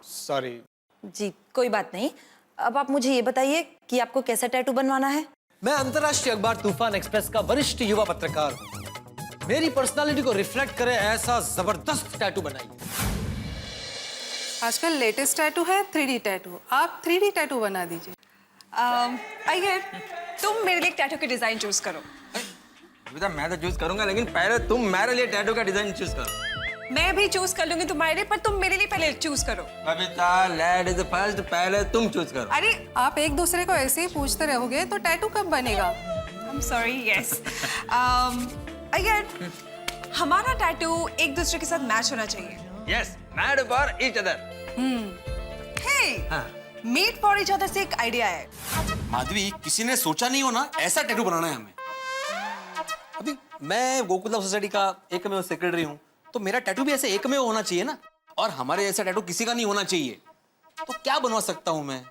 सॉरी। जी कोई बात नहीं। अब आप मुझे ये बताइए कि आपको कैसा टैटू बनवाना है? मैं अंतर्राष्ट्रीय अखबार तूफान एक्सप्रेस का वरिष्ठ युवा पत्रकार हूँ। मेरी पर्सनालिटी को रिफ्लेक्ट करे ऐसा जबरदस्त टैटू बनाइए। आजकल लेटेस्ट टैटू है 3D टैटू, आप 3D टैटू बना दीजिए। आइए तुम मेरे लिए एक टैटू की डिजाइन चूज करो। बेटा मैं तो चूज करूंगा, लेकिन पहले तुम मेरे लिए टैटू का डिजाइन चूज करो। मैं भी चूज कर लूंगी तुम्हारे लिए, पर तुम मेरे लिए पहले चूज करो। बबीता लेडीज फर्स्ट, पहले तुम चूज करो। अरे आप एक दूसरे को ऐसे ही पूछते रहोगे तो टैटू कब बनेगा? I'm sorry, yes. अगर हमारा टैटू एक दूसरे के साथ मैच होना चाहिए। Yes, mad for each other. Hey, made for each other से एक आइडिया है। माधवी, किसी ने सोचा नहीं हो ना ऐसा टैटू बनाना है हमें। अभी मैं गोकुलधाम सोसाइटी का एकमेव सेक्रेटरी हूँ, तो मेरा टैटू भी ऐसे एकमेव होना चाहिए ना, और हमारे जैसा टैटू किसी का नहीं होना चाहिए। तो क्या बनवा सकता हूँ मैं?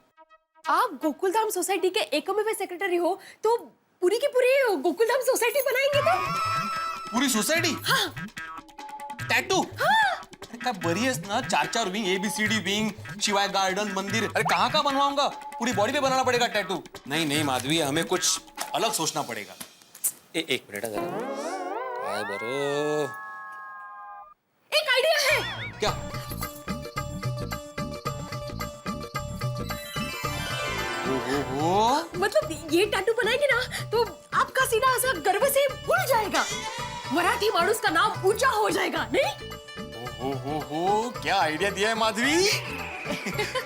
आप गोकुलधाम सोसाइटी के एकमेव सेक्रेटरी हो तो पूरी की पूरी गोकुलधाम सोसाइटी बनाएंगे तो? पूरी सोसाइटी? हाँ। टैटू? हाँ। अरे क्या बड़ी है ना, 4-4 विंग, ABCD विंग, शिवाय गार्डन, मंदिर, अरे कहाँ बनवाऊंगा? पूरी बॉडी पे बनाना पड़ेगा टैटू। नहीं माधवी, हमें कुछ अलग सोचना पड़ेगा। एक मिनट जरा बरो। एक आइडिया है। क्या? मतलब ये टैटू बनाएंगे ना तो आपका सीना ऐसा गर्व से फूल जाएगा, मराठी मानुस का नाम ऊंचा हो जाएगा, नहीं? हो क्या आइडिया दिया है माधवी।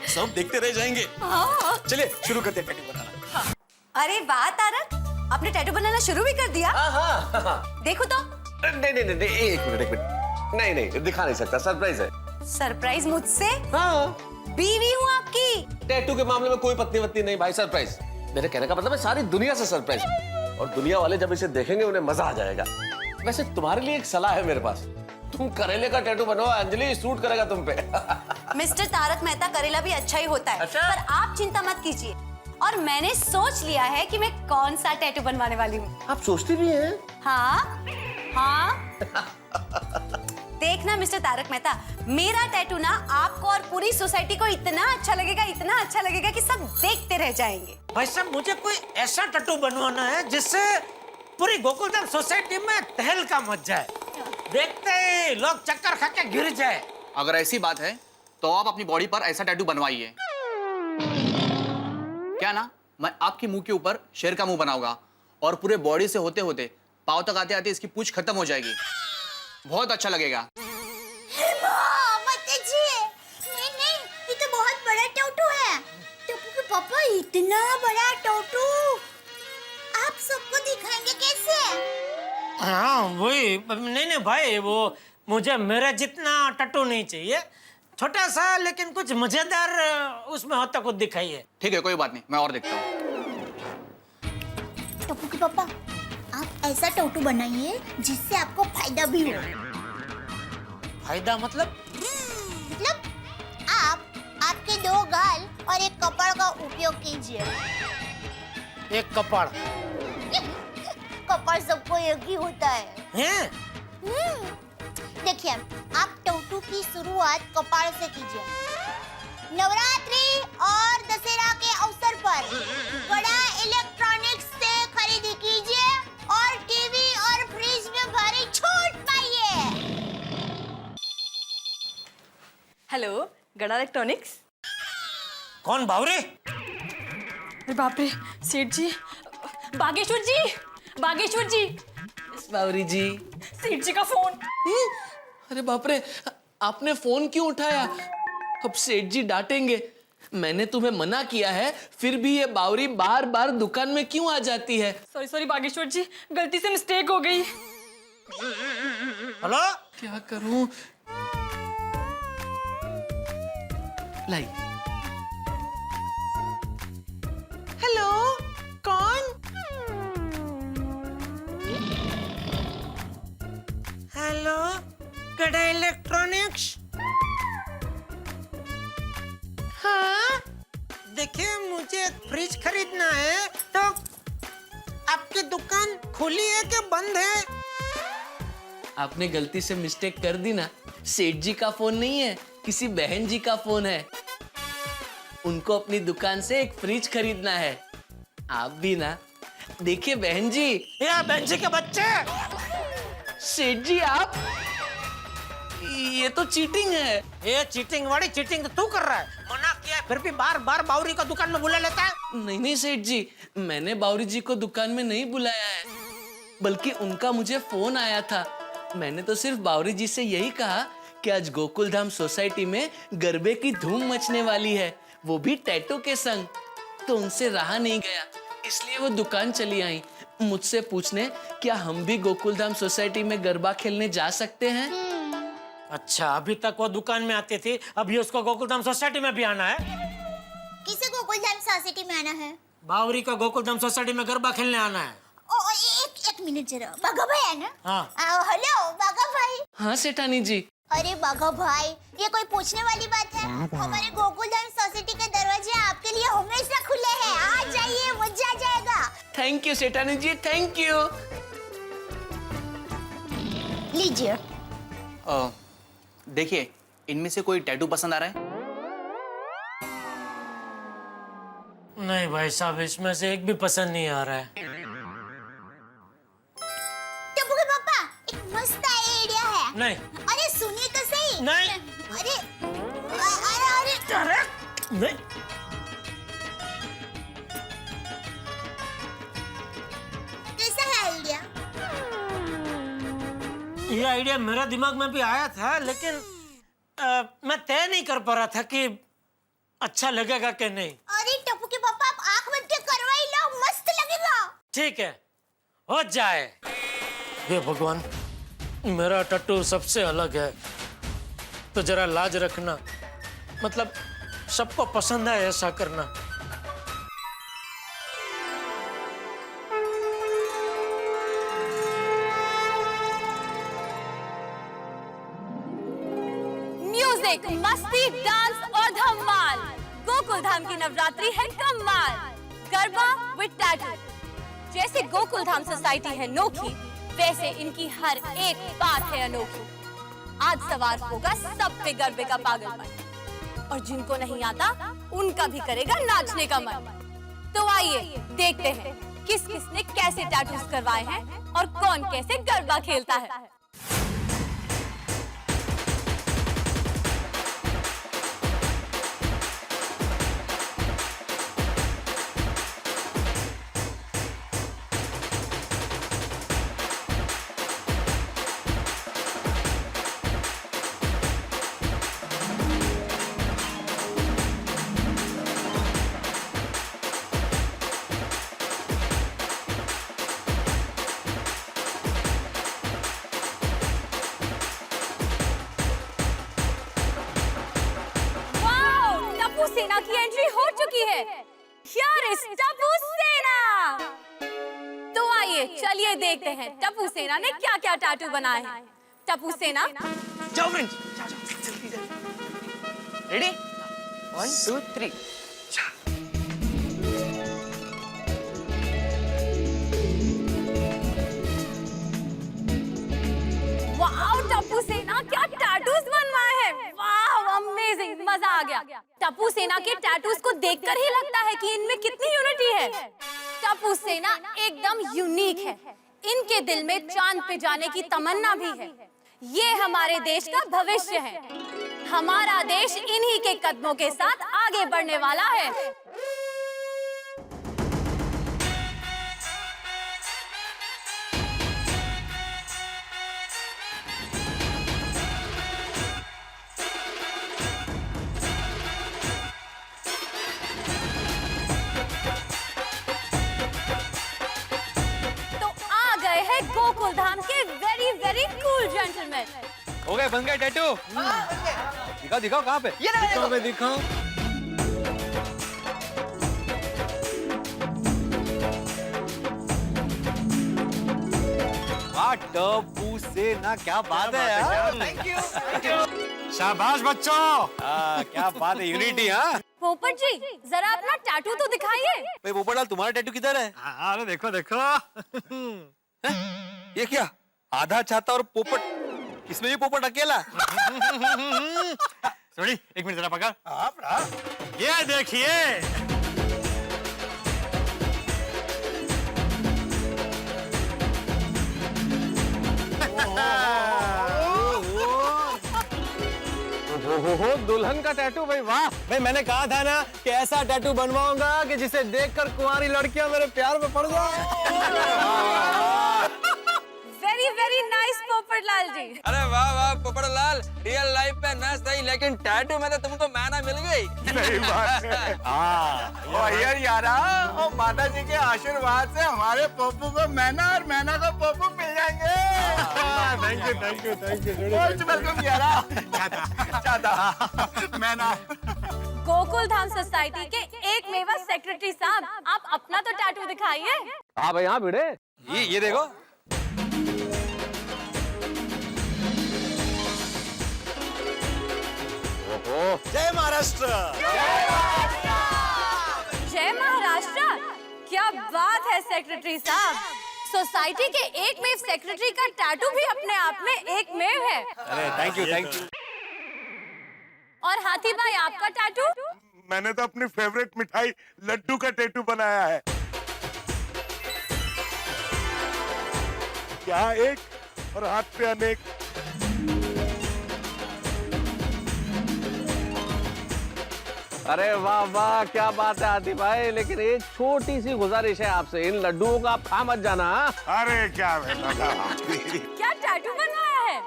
सब देखते रह जाएंगे। हाँ। चलिए शुरू करते हैं टैटू बनाना। अरे वाह तारक, आपने टैटू बनाना शुरू भी कर दिया? हाँ। देखो तो। नहीं, एक मिनट। नहीं, दिखा नहीं सकता, सरप्राइज है। सरप्राइज मुझसे? हाँ। बीवी हूँ आपकी। टैटू के मामले में कोई पत्नी वत्नी नहीं भाई, सरप्राइज। मेरे कहने का मतलब है सारी दुनिया से सरप्राइज, और दुनिया वाले जब इसे देखेंगे उन्हें मजा आ जाएगा। वैसे तुम्हारे लिए एक सलाह है मेरे पास, तुम करेले का टैटू बनवाओ, अंजलि सूट करेगा तुम पे। मिस्टर तारक मेहता, करेला भी अच्छा ही होता है। अच्छा? पर आप चिंता मत कीजिए, और मैंने सोच लिया है कि मैं कौन सा टैटू बनवाने वाली हूँ। आप सोचती भी हैं? हाँ। देखना मिस्टर तारक मेहता, मेरा टैटू ना आपको और पूरी सोसाइटी को इतना अच्छा लगेगा कि सब देखते रह जाएंगे। भाई साहब, मुझे कोई ऐसा टैटू बनवाना है जिससे पूरी गोकुलधाम सोसाइटी में तहलका मच जाए, देखते ही लोग चक्कर खा के गिर जाए। अगर ऐसी बात है तो आप अपनी बॉडी पर ऐसा टैटू बनवाइए। क्या ना, मैं आपके मुंह के ऊपर शेर का मुंह बनाऊंगा, और पूरे बॉडी से होते होते पाँव तक आते आते इसकी पूंछ खत्म हो जाएगी। बहुत अच्छा लगेगा। नहीं, ये तो बहुत बड़ा टैटू है। टप्पू के पापा, इतना बड़ा टैटू आप सबको दिखाएंगे कैसे? हाँ वही, नहीं भाई, वो मुझे मेरे जितना टैटू नहीं चाहिए, छोटा सा लेकिन कुछ मजेदार उसमें होता कुछ दिखाइए। ठीक है, कोई बात नहीं, मैं और देखता हूँ। टप्पू के पापा, आप ऐसा टैटू बनाइए जिससे आपको फायदा भी हो। फायदा मतलब आपके 2 गाल और एक कपड़ का उपयोग कीजिए। एक कपड़? कपड़ सबको एक ही होता है। हैं? देखिए, आप टैटू की शुरुआत कपाड़ से कीजिए। नवरात्रि और दशहरा के अवसर पर बड़ा इलेक्ट्रॉनिक्स से खरीदी कीजिए और टीवी और फ्रिज में भारी छूट पाइए। हेलो, गड़ा इलेक्ट्रॉनिक्स। कौन बावरे? अरे बाप रे, सेठ जी, बागेश्वर जी। बावरी जी। सेठ जी का फोन। अरे बाप रे, आपने फोन क्यों उठाया? अब सेठ जी डांटेंगे। मैंने तुम्हें मना किया है, फिर भी ये बावरी बार बार दुकान में क्यों आ जाती है? सॉरी बागेश्वर जी, गलती से मिस्टेक हो गई। हेलो? क्या करूं? लाई। हेलो, कौन? हेलो, गड़ा इलेक्ट्रॉनिक्स। हाँ, देखिए मुझे फ्रिज खरीदना है, तो आपकी दुकान खुली है कि बंद है? आपने गलती से मिस्टेक कर दी ना, सेठ जी का फोन नहीं है, किसी बहन जी का फोन है। उनको अपनी दुकान से एक फ्रिज खरीदना है। आप भी ना। देखिए बहन जी। या बहन जी के बच्चे। सेठ जी आप, ये तो चीटिंग है। ये चीटिंग वाली चीटिंग तो तू कर रहा है। मना किया फिर भी बार बार बावरी को दुकान में बुला लेता है। नहीं सेठ जी, मैंने बावरी जी को दुकान में नहीं बुलाया है, बल्कि उनका मुझे फोन आया था। मैंने तो सिर्फ बावरी जी से यही कहा कि आज गोकुलधाम सोसाइटी में गरबे की धूम मचने वाली है, वो भी टैटू के संग। तो उनसे रहा नहीं गया, इसलिए वो दुकान चली आई मुझसे पूछने क्या हम भी गोकुलधाम सोसाइटी में गरबा खेलने जा सकते हैं। अच्छा, अभी तक वो दुकान में आती थी, अभी उसको गोकुलधाम सोसाइटी में भी आना है? किसे सोसाइटी में आना है? बावरी का गोकुलधाम सोसाइटी में गरबा खेलने आना है। एक मिनट जरा, बाघा भाई है ना? हाँ। हेलो बाघा भाई। हाँ सेठानी जी। अरे बाघा भाई, ये कोई पूछने वाली बात है? हमारे गोकुलधाम सोसाइटी के दरवाजे आपके लिए हमेशा खुले हैं। आ जाइए, मजा आ जाएगा। थैंक यू सेठानी जी, थैंक यू। लीजिए। देखिए, इनमें से कोई टैटू पसंद आ रहा है? नहीं भाई साहब, इसमें से एक भी पसंद नहीं आ रहा है। टप्पू के पापा, एक मस्त आइडिया है। नहीं। अरे सुनिए तो सही। नहीं। अरे अरे नहीं। कैसा है आइडिया? ये आइडिया मेरे दिमाग में भी आया था, लेकिन मैं तय नहीं कर पा रहा था कि अच्छा लगेगा कि नहीं। अरे टप्पू के पापा, आप आंख बंद के करवाई लो, मस्त लगेगा। ठीक है, हो जाए। हे भगवान, मेरा टट्टू सबसे अलग है, तो जरा लाज रखना। मतलब सबको पसंद है ऐसा करना। म्यूजिक, मस्ती, डांस और धमाल। गोकुलधाम की नवरात्रि है कमाल। Garba with tattoo. जैसे गोकुलधाम सोसाइटी है नोखी, वैसे इनकी हर एक बात है अनोखी। आज सवार होगा सब पे गरबे का पागलपन, और जिनको नहीं आता उनका भी करेगा नाचने का मन। तो आइए देखते हैं किस किसने कैसे टैटूज करवाए हैं और कौन कैसे गरबा खेलता है। सेना की एंट्री हो चुकी है। Here is टप्पू सेना। तो आइए चलिए देखते हैं टप्पू सेना ने क्या क्या टैटू बनाए हैं। टप्पू सेना, जाओ फ्रेंड्स, रेडी? 1 2 3। वाओ टप्पू सेना, क्या टैटूज बनवाए हैं। वाह, अमेजिंग, मजा आ गया। टप्पू सेना के टैटूज को देखकर ही लगता है कि इनमें कितनी यूनिटी है। टप्पू सेना एकदम यूनिक है। इनके दिल में चांद पे जाने की तमन्ना भी है। ये हमारे देश का भविष्य है। हमारा देश इन्हीं के कदमों के साथ आगे बढ़ने वाला है। गोकुलधाम के वेरी वेरी कूल जेंटलमैन। हो गए, बन गए टैटू? दिखाओ दिखाओ, कहाँ पे? ये दिखाओ पे, दिखाओ। वाह टप्पू सेना, क्या बात है यार। Thank you. शाबाश बच्चों, क्या बात है, यूनिटी। हाँ पोपट जी, जरा अपना टैटू तो दिखाइए। भाई पोपट लाल, तुम्हारा टैटू किधर है? अरे देखो देखो। ये क्या, आधा चाहता और पोपट, इसमें भी पोपट अकेला? सॉरी, एक मिनट जरा पकड़। ये देखिए, दुल्हन का टैटू। भाई वाह, भाई मैंने कहा था ना कि ऐसा टैटू बनवाऊंगा कि जिसे देखकर कुंवारी लड़कियां मेरे प्यार में पड़ जाए। Very very nice Popat Lal ji. अरे वाह वाह पोपट लाल, रियल लाइफ पे ना सही लेकिन टैटू में तो तुमको मैना मिल गई। सही बात है। यार यारा, और माता जी के आशीर्वाद से हमारे पप्पू को मैना और मैना को पप्पू मिल जाएंगे। Thank you thank you thank you. Welcome यारा। चाहता मैना। गोकुल धाम सोसाइटी के एक मेवा सेक्रेटरी साहब, आप अपना तो टैटू दिखाइए। हाँ भाई, हाँ भिड़े, ये देखो। जय महाराष्ट्र। जय महाराष्ट्र। क्या बात है सेक्रेटरी साहब, सोसाइटी के एक मेव सेक्रेटरी का टैटू भी अपने आप में एक मेव है। अरे थैंक यू। और हाथी भाई, आपका टैटू? मैंने तो अपनी फेवरेट मिठाई लड्डू का टैटू बनाया है। यहाँ एक और हाथ पे अनेक। अरे वाह वाह, क्या बात है आदि भाई, लेकिन एक छोटी सी गुजारिश है आपसे, इन लड्डुओं का आप खा मत जाना। अरे क्या क्या टैटू बनवाया है?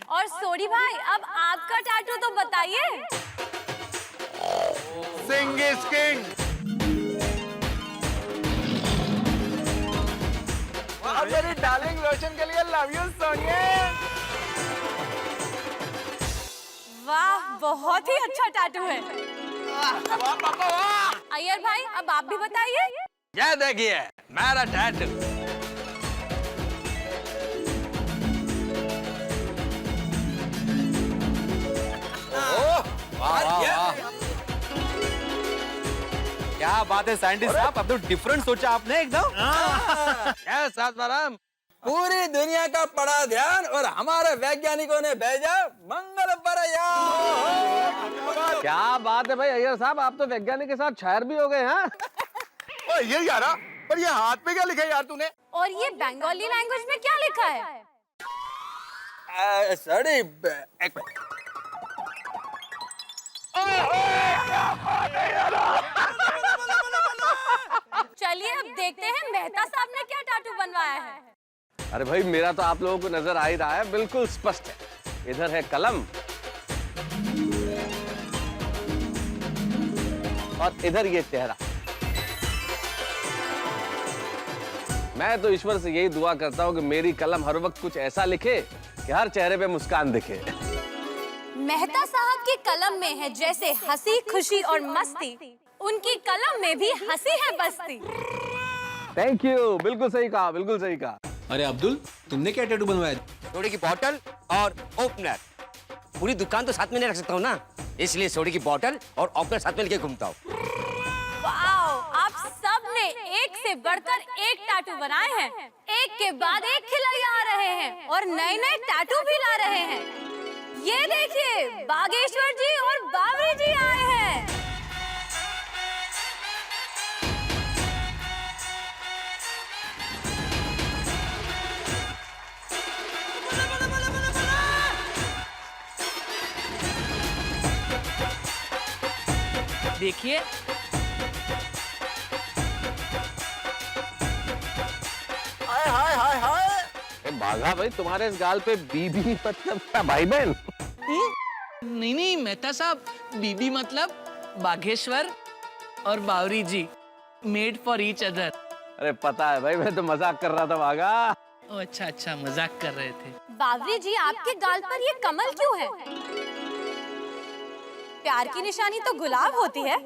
और सोरी भाई, अब आपका टैटू तो बताइए। सिंग इज किंग। मेरी डार्लिंग रोशन के लिए लव यू सोनिया। वाह, बहुत ही अच्छा टैटू है। अय्यर भाई, अब आप भी बताइए। क्या देखिए मेरा टैटू। क्या बात है साइंटिस्ट साहब, अब तो डिफरेंट सोचा आपने एकदम। क्या साथ बराम, पूरी दुनिया का पड़ा ध्यान और हमारे वैज्ञानिकों ने भेजा मंगल पर यान। क्या बात है भाई अय्यर साहब, आप तो वैज्ञानिक के साथ शायर भी हो गए हैं। ये यार, पर ये हाथ पे क्या लिखा है यार तूने? और ये बंगाली लैंग्वेज में क्या लिखा है? सॉरी। चलिए अब देखते हैं मेहता साहब ने क्या टैटू बनवाया है। अरे भाई, मेरा तो आप लोगों को नजर आ ही रहा है, बिल्कुल स्पष्ट है। इधर है कलम और इधर ये चेहरा। मैं तो ईश्वर से यही दुआ करता हूँ कि मेरी कलम हर वक्त कुछ ऐसा लिखे कि हर चेहरे पे मुस्कान दिखे। मेहता साहब की कलम में है जैसे हंसी, खुशी और मस्ती, उनकी कलम में भी हंसी है बस्ती। थैंक यू, बिल्कुल सही कहा, बिल्कुल सही कहा। अरे अब्दुल, तुमने क्या टैटू बनवाया? सोडे की बोतल और ओपनर। पूरी दुकान तो साथ में नहीं रख सकता हूँ ना, इसलिए सोडे की बोतल और ओपनर साथ में लेके घूमता हूँ। वाओ, आप सब ने एक से बढ़कर एक टैटू बनाए हैं, एक के बाद एक खिलौने आ रहे हैं और नए नए टैटू भी ला रहे हैं। ये देखिए, बागेश्वर जी और बावरी जी आए हैं। देखिए, हाय हाय हाय हाय। बाघा भाई, तुम्हारे इस गाल पे बीबी मतलब क्या भाई बहन? नहीं नहीं मेहता साहब, बीबी मतलब बागेश्वर और बावरी जी, मेड फॉर ईच अदर। अरे पता है भाई, मैं तो मजाक कर रहा था बाघा। ओ अच्छा अच्छा, मजाक कर रहे थे। बावरी जी, आपके गाल पर ये कमल क्यों है? प्यार की निशानी तो गुलाब होती है।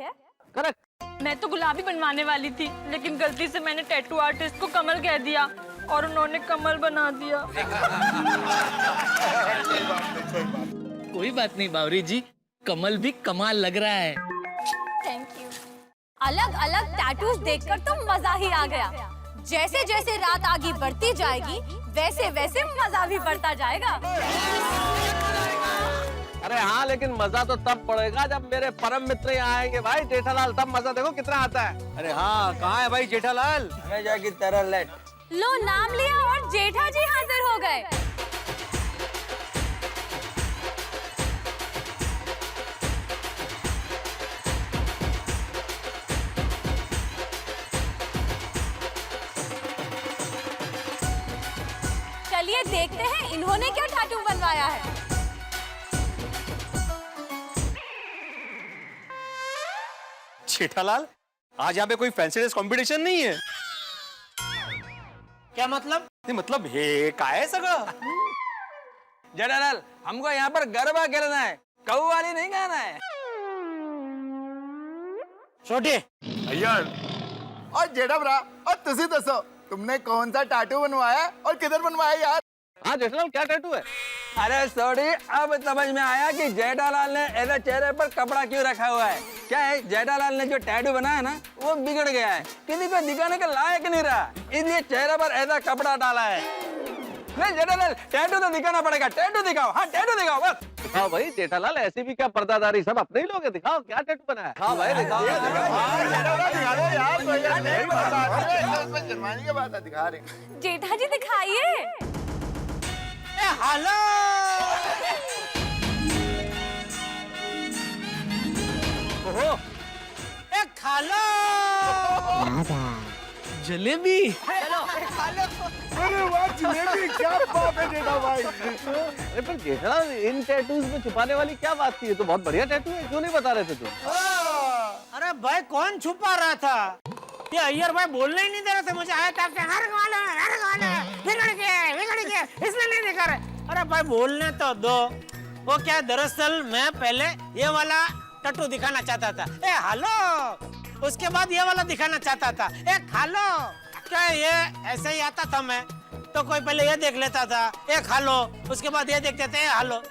करेक्ट। मैं तो गुलाबी बनवाने वाली थी, लेकिन गलती से मैंने टैटू आर्टिस्ट को कमल कह दिया और उन्होंने कमल बना दिया। कोई बात नहीं बावरी जी, कमल भी कमाल लग रहा है। Thank you. अलग अलग टैटूज देखकर तो मजा ही आ गया। जैसे जैसे रात आगे बढ़ती जाएगी, वैसे वैसे मजा भी बढ़ता जाएगा। अरे हाँ, लेकिन मजा तो तब पड़ेगा जब मेरे परम मित्र यहाँ आएंगे भाई, जेठालाल। तब मजा देखो कितना आता है। अरे हाँ, कहाँ है भाई जेठालाल? मैं जाके तेरा लेट। लो, नाम लिया और जेठा जी हाजिर हो गए। चलिए देखते हैं इन्होंने क्या टैटू बनवाया है। जेठालाल, आज यहाँ पे कोई फैंसी ड्रेस कंपटीशन नहीं है? क्या मतलब? नहीं मतलब हे काय है सगळं? जेठालाल, हमको यहाँ पर गरबा खेलना है, कौवाली नहीं गाना है। छोटे अय्यर और जेठा भरा और तुसी दसो तुमने कौन सा टैटू बनवाया और किधर बनवाया यार? हाँ जेठालाल क्या टैटू है? अरे सॉरी, अब समझ में आया कि जेठालाल ने ऐसा चेहरे पर कपड़ा क्यों रखा हुआ है। क्या है, जेठालाल ने जो टैटू बनाया ना वो बिगड़ गया है, किसी को दिखाने के लायक नहीं रहा, इसलिए चेहरे पर ऐसा कपड़ा डाला है। नहीं जेठालाल, टैटू तो दिखाना पड़ेगा, टैटू दिखाओ। हाँ टैटू दिखाओ बस। दिखाओ भाई जेठालाल, ऐसी भी क्या पर्दादारी, सब अपने ही लोग हैं, दिखाओ क्या टैटू बनाया। हाँ भाई दिखाओ। शर्माने की बात है, दिखा रहे। जेठा जी दिखाइए। हेलो ओहो, ए खा लो। जलेबी। अरे वाह जलेबी, क्या बात है जेठा भाई। अरे पर जेठालाल, इन टैटूज में छुपाने वाली क्या बात थी? ये तो बहुत बढ़िया टैटू है, क्यों नहीं बता रहे थे तुम? अरे भाई कौन छुपा रहा था? ये अय्यर भाई बोलने ही नहीं दे रहे थे मुझे। आया टाइप से हर गाले बिगड़ गए, इसलिए नहीं दिखा रहे। अरे भाई बोलने तो दो। वो क्या, दरअसल मैं पहले ये वाला टैटू दिखाना चाहता था, ए हेलो। उसके बाद ये वाला दिखाना चाहता था, ए हेलो। क्या ये ऐसे ही आता था मैं तो कोई पहले ये देख लेता था, ए हेलो, उसके बाद ये देखते थे, ए हेलो।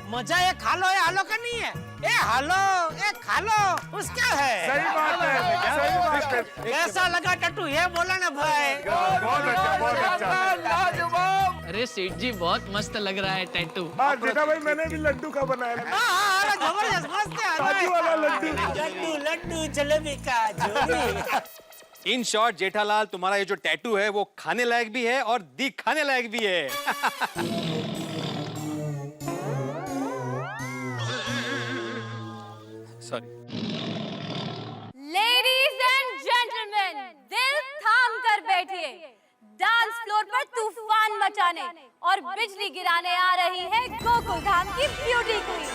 मजा ये खालो ए हालो का नहीं है, ए हालो ए खालो उसका है। सही बात है, सही बात है। कैसा लगा टट्टू, ये बोला ना भाई। बहुत अच्छा, बहुत अच्छा। अरे सेठ जी बहुत मस्त लग रहा है टैटू। हाँ जेठा भाई, मैंने भी लड्डू का बनाया है। हाँ, जबरदस्त मस्त है। काजू वाला लड्डू। लड्डू लड्डू जलेबी का जोड़ी। इन शॉर्ट जेठालाल, तुम्हारा ये जो टैटू है वो खाने लायक भी है और दिखाने लायक भी है। सॉरी। लेडीज एंड जेंटलमैन, दिल थाम कर बैठिए। डांस फ्लोर पर तूफान मचाने और बिजली गिराने आ रही है गोकुल धाम की ब्यूटी क्वीन।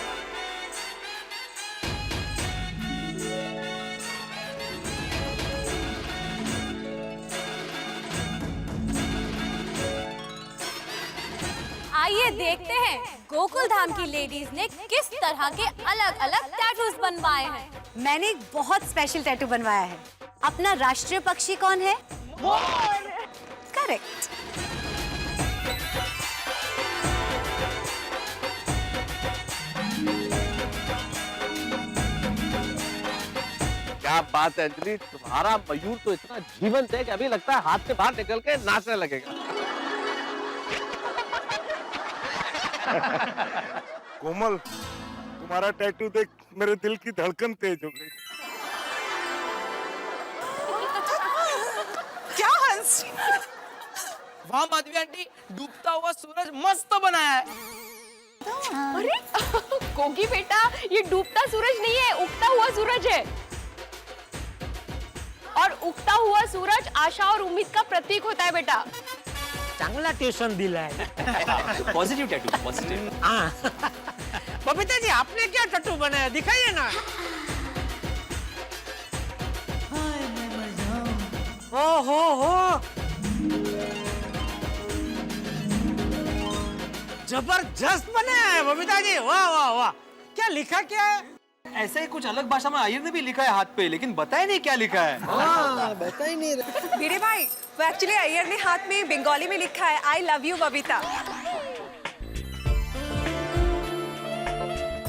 आइए देखते हैं गोकुल धाम की लेडीज ने किस तरह के अलग अलग टैटूज बनवाए हैं। मैंने एक बहुत स्पेशल टैटू बनवाया है। अपना राष्ट्रीय पक्षी कौन है? करेक्ट। क्या बात है अंजलि, तुम्हारा मयूर तो इतना जीवंत है कि अभी लगता है हाथ से बाहर निकल के नाचने लगेगा। कोमल, तुम्हारा टैटू देख मेरे दिल की धड़कन तेज हो गई। क्या हंस? वाह माधवी आंटी, डूबता हुआ सूरज मस्त बनाया है। अरे कोकी बेटा, ये डूबता सूरज नहीं है, उगता हुआ सूरज है। और उगता हुआ सूरज आशा और उम्मीद का प्रतीक होता है बेटा। चांगला ट्यूशन दिला है। Positive tattoo, positive. हाँ। बबीता जी, आपने क्या टैटू बनाया, दिखाइए ना। हो जबरदस्त बनाया है बबीता जी, वाह वाह वाह। क्या लिखा क्या है? ऐसा ही कुछ अलग भाषा में आयर ने भी लिखा है हाथ पे, लेकिन बता ही नहीं क्या लिखा है। बता ही नहीं रहा। भिड़े भाई, वो एक्चुअली अय्यर ने हाथ में बंगाली में लिखा है, आई लव यू बबीता।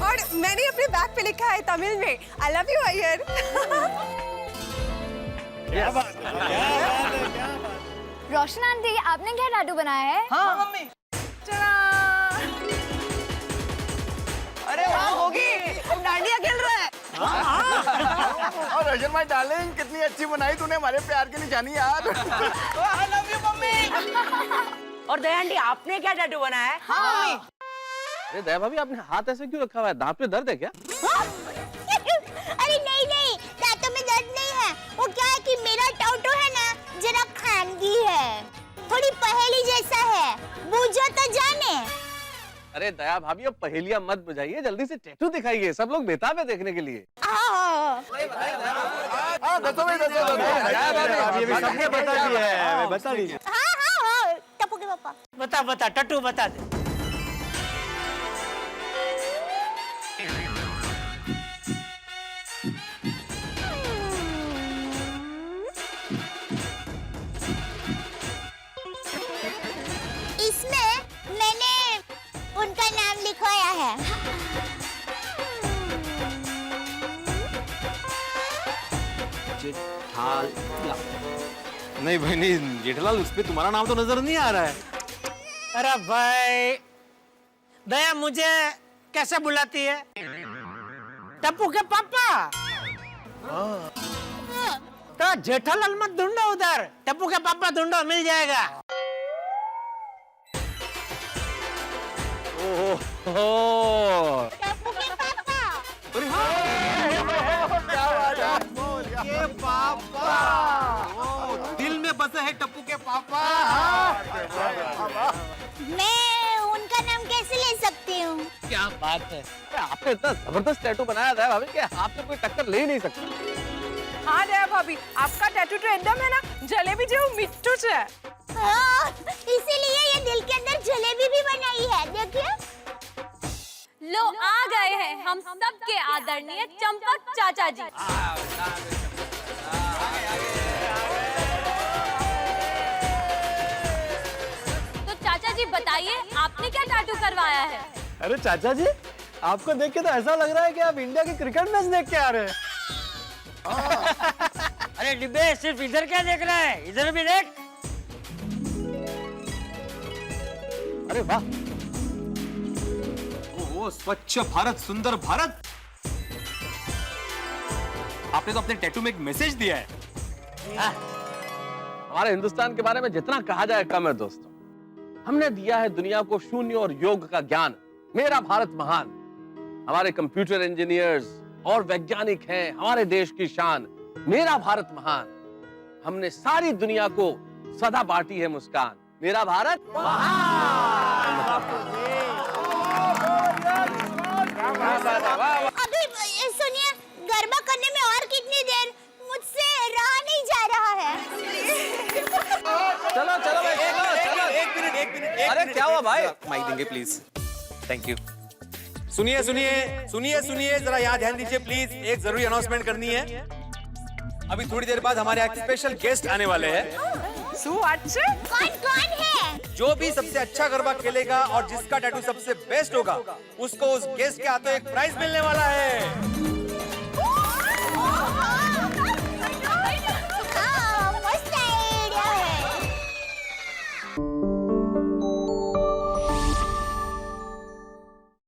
और मैंने अपने बैग पे लिखा है तमिल में, आई लव यू अय्यर। क्या बात है, क्या बात है, क्या बात है। रोशन आंटी, आपने क्या टैटू बनाया है? हाँ मम्मी। अरे वाह गोगी, डांडिया खेल रहा है। और रजन भाई डार्लिंग, कितनी अच्छी बनाई तूने हमारे प्यार की निशानी यार। I love you mummy. और दया आंटी, आपने क्या टैटू बनाया है? हाँ मम्मी। अरे दया भाभी, आपने हाथ ऐसे क्यों रखा हुआ है? दांत पे दर्द है क्या? अरे नहीं नहीं, दांतों में दर्द नहीं है। वो क्या है कि मेरा टैटू है ना जरा खानगी है, थोड़ी पहेली जैसा है, बूझो तो जाने। अरे दया भाभी, अब पहेलियां मत बुझाइए, जल्दी से टैटू दिखाइए, सब लोग बेताब है देखने के लिए। दसो भाई, दसो। सबने बता दिया है, बता दीजिए। हाँ, टप्पू के पापा। बता टट्टू बता दे। है। नहीं भाई नहीं जेठालाल, उस पे तुम्हारा नाम तो नजर नहीं आ रहा है। अरे भाई दया मुझे कैसे बुलाती है? टप्पू के पापा। तो जेठालाल मत ढूंढो उधर, टप्पू के पापा ढूंढो, मिल जाएगा। ओह ये पापा दिल में बसे है टप्पू के पापा। मैं उनका नाम कैसे ले सकती हूँ? क्या बात है, आपने इतना जबरदस्त टैटू बनाया था भाभी कि आपसे कोई टक्कर ले ही नहीं सकती। हाँ दया भाभी, आपका टैटू तो एकदम है ना जलेबी जेवू मीठू छे। हाँ, इसीलिए ये दिल के अंदर जलेबी भी बनाई है, देखिए। लो आ गए हैं हम सबके आदरणीय चंपक चाचा जी। तो चाचा जी बताइए आपने क्या टैटू करवाया है? अरे चाचा जी, आपको देख के तो ऐसा लग रहा है कि आप इंडिया के क्रिकेट मैच देख के आ रहे हैं। अरे डिब्बे, सिर्फ इधर क्या देख रहा है, इधर भी देख। अरे वाह, ओह स्वच्छ भारत सुंदर भारत। आपने तो अपने टैटू में एक मैसेज दिया है। हमारे हिंदुस्तान के बारे में जितना कहा जाए कम है दोस्तों। हमने दिया है दुनिया को शून्य और योग का ज्ञान। मेरा भारत महान। हमारे कंप्यूटर इंजीनियर्स और वैज्ञानिक हैं हमारे देश की शान। मेरा भारत महान। हमने सारी दुनिया को सदा बांटी है मुस्कान। मेरा भारत अभी सुनिए, गरबा करने में और कितनी देर? मुझसे रहा नहीं जा रहा है। चलो चलो भाई, एक मिनट अरे क्या हुआ भाई? माइक देंगे प्लीज। Thank you. सुनिए सुनिए सुनिए सुनिए, जरा यहाँ ध्यान दीजिए प्लीज। एक जरूरी अनाउंसमेंट करनी है। अभी थोड़ी देर बाद हमारे यहाँ स्पेशल गेस्ट आने वाले हैं। कौन कौन है? जो भी सबसे अच्छा गरबा खेलेगा और जिसका टैटू सबसे बेस्ट होगा, उसको उस गेस्ट के हाथों एक प्राइज मिलने वाला है।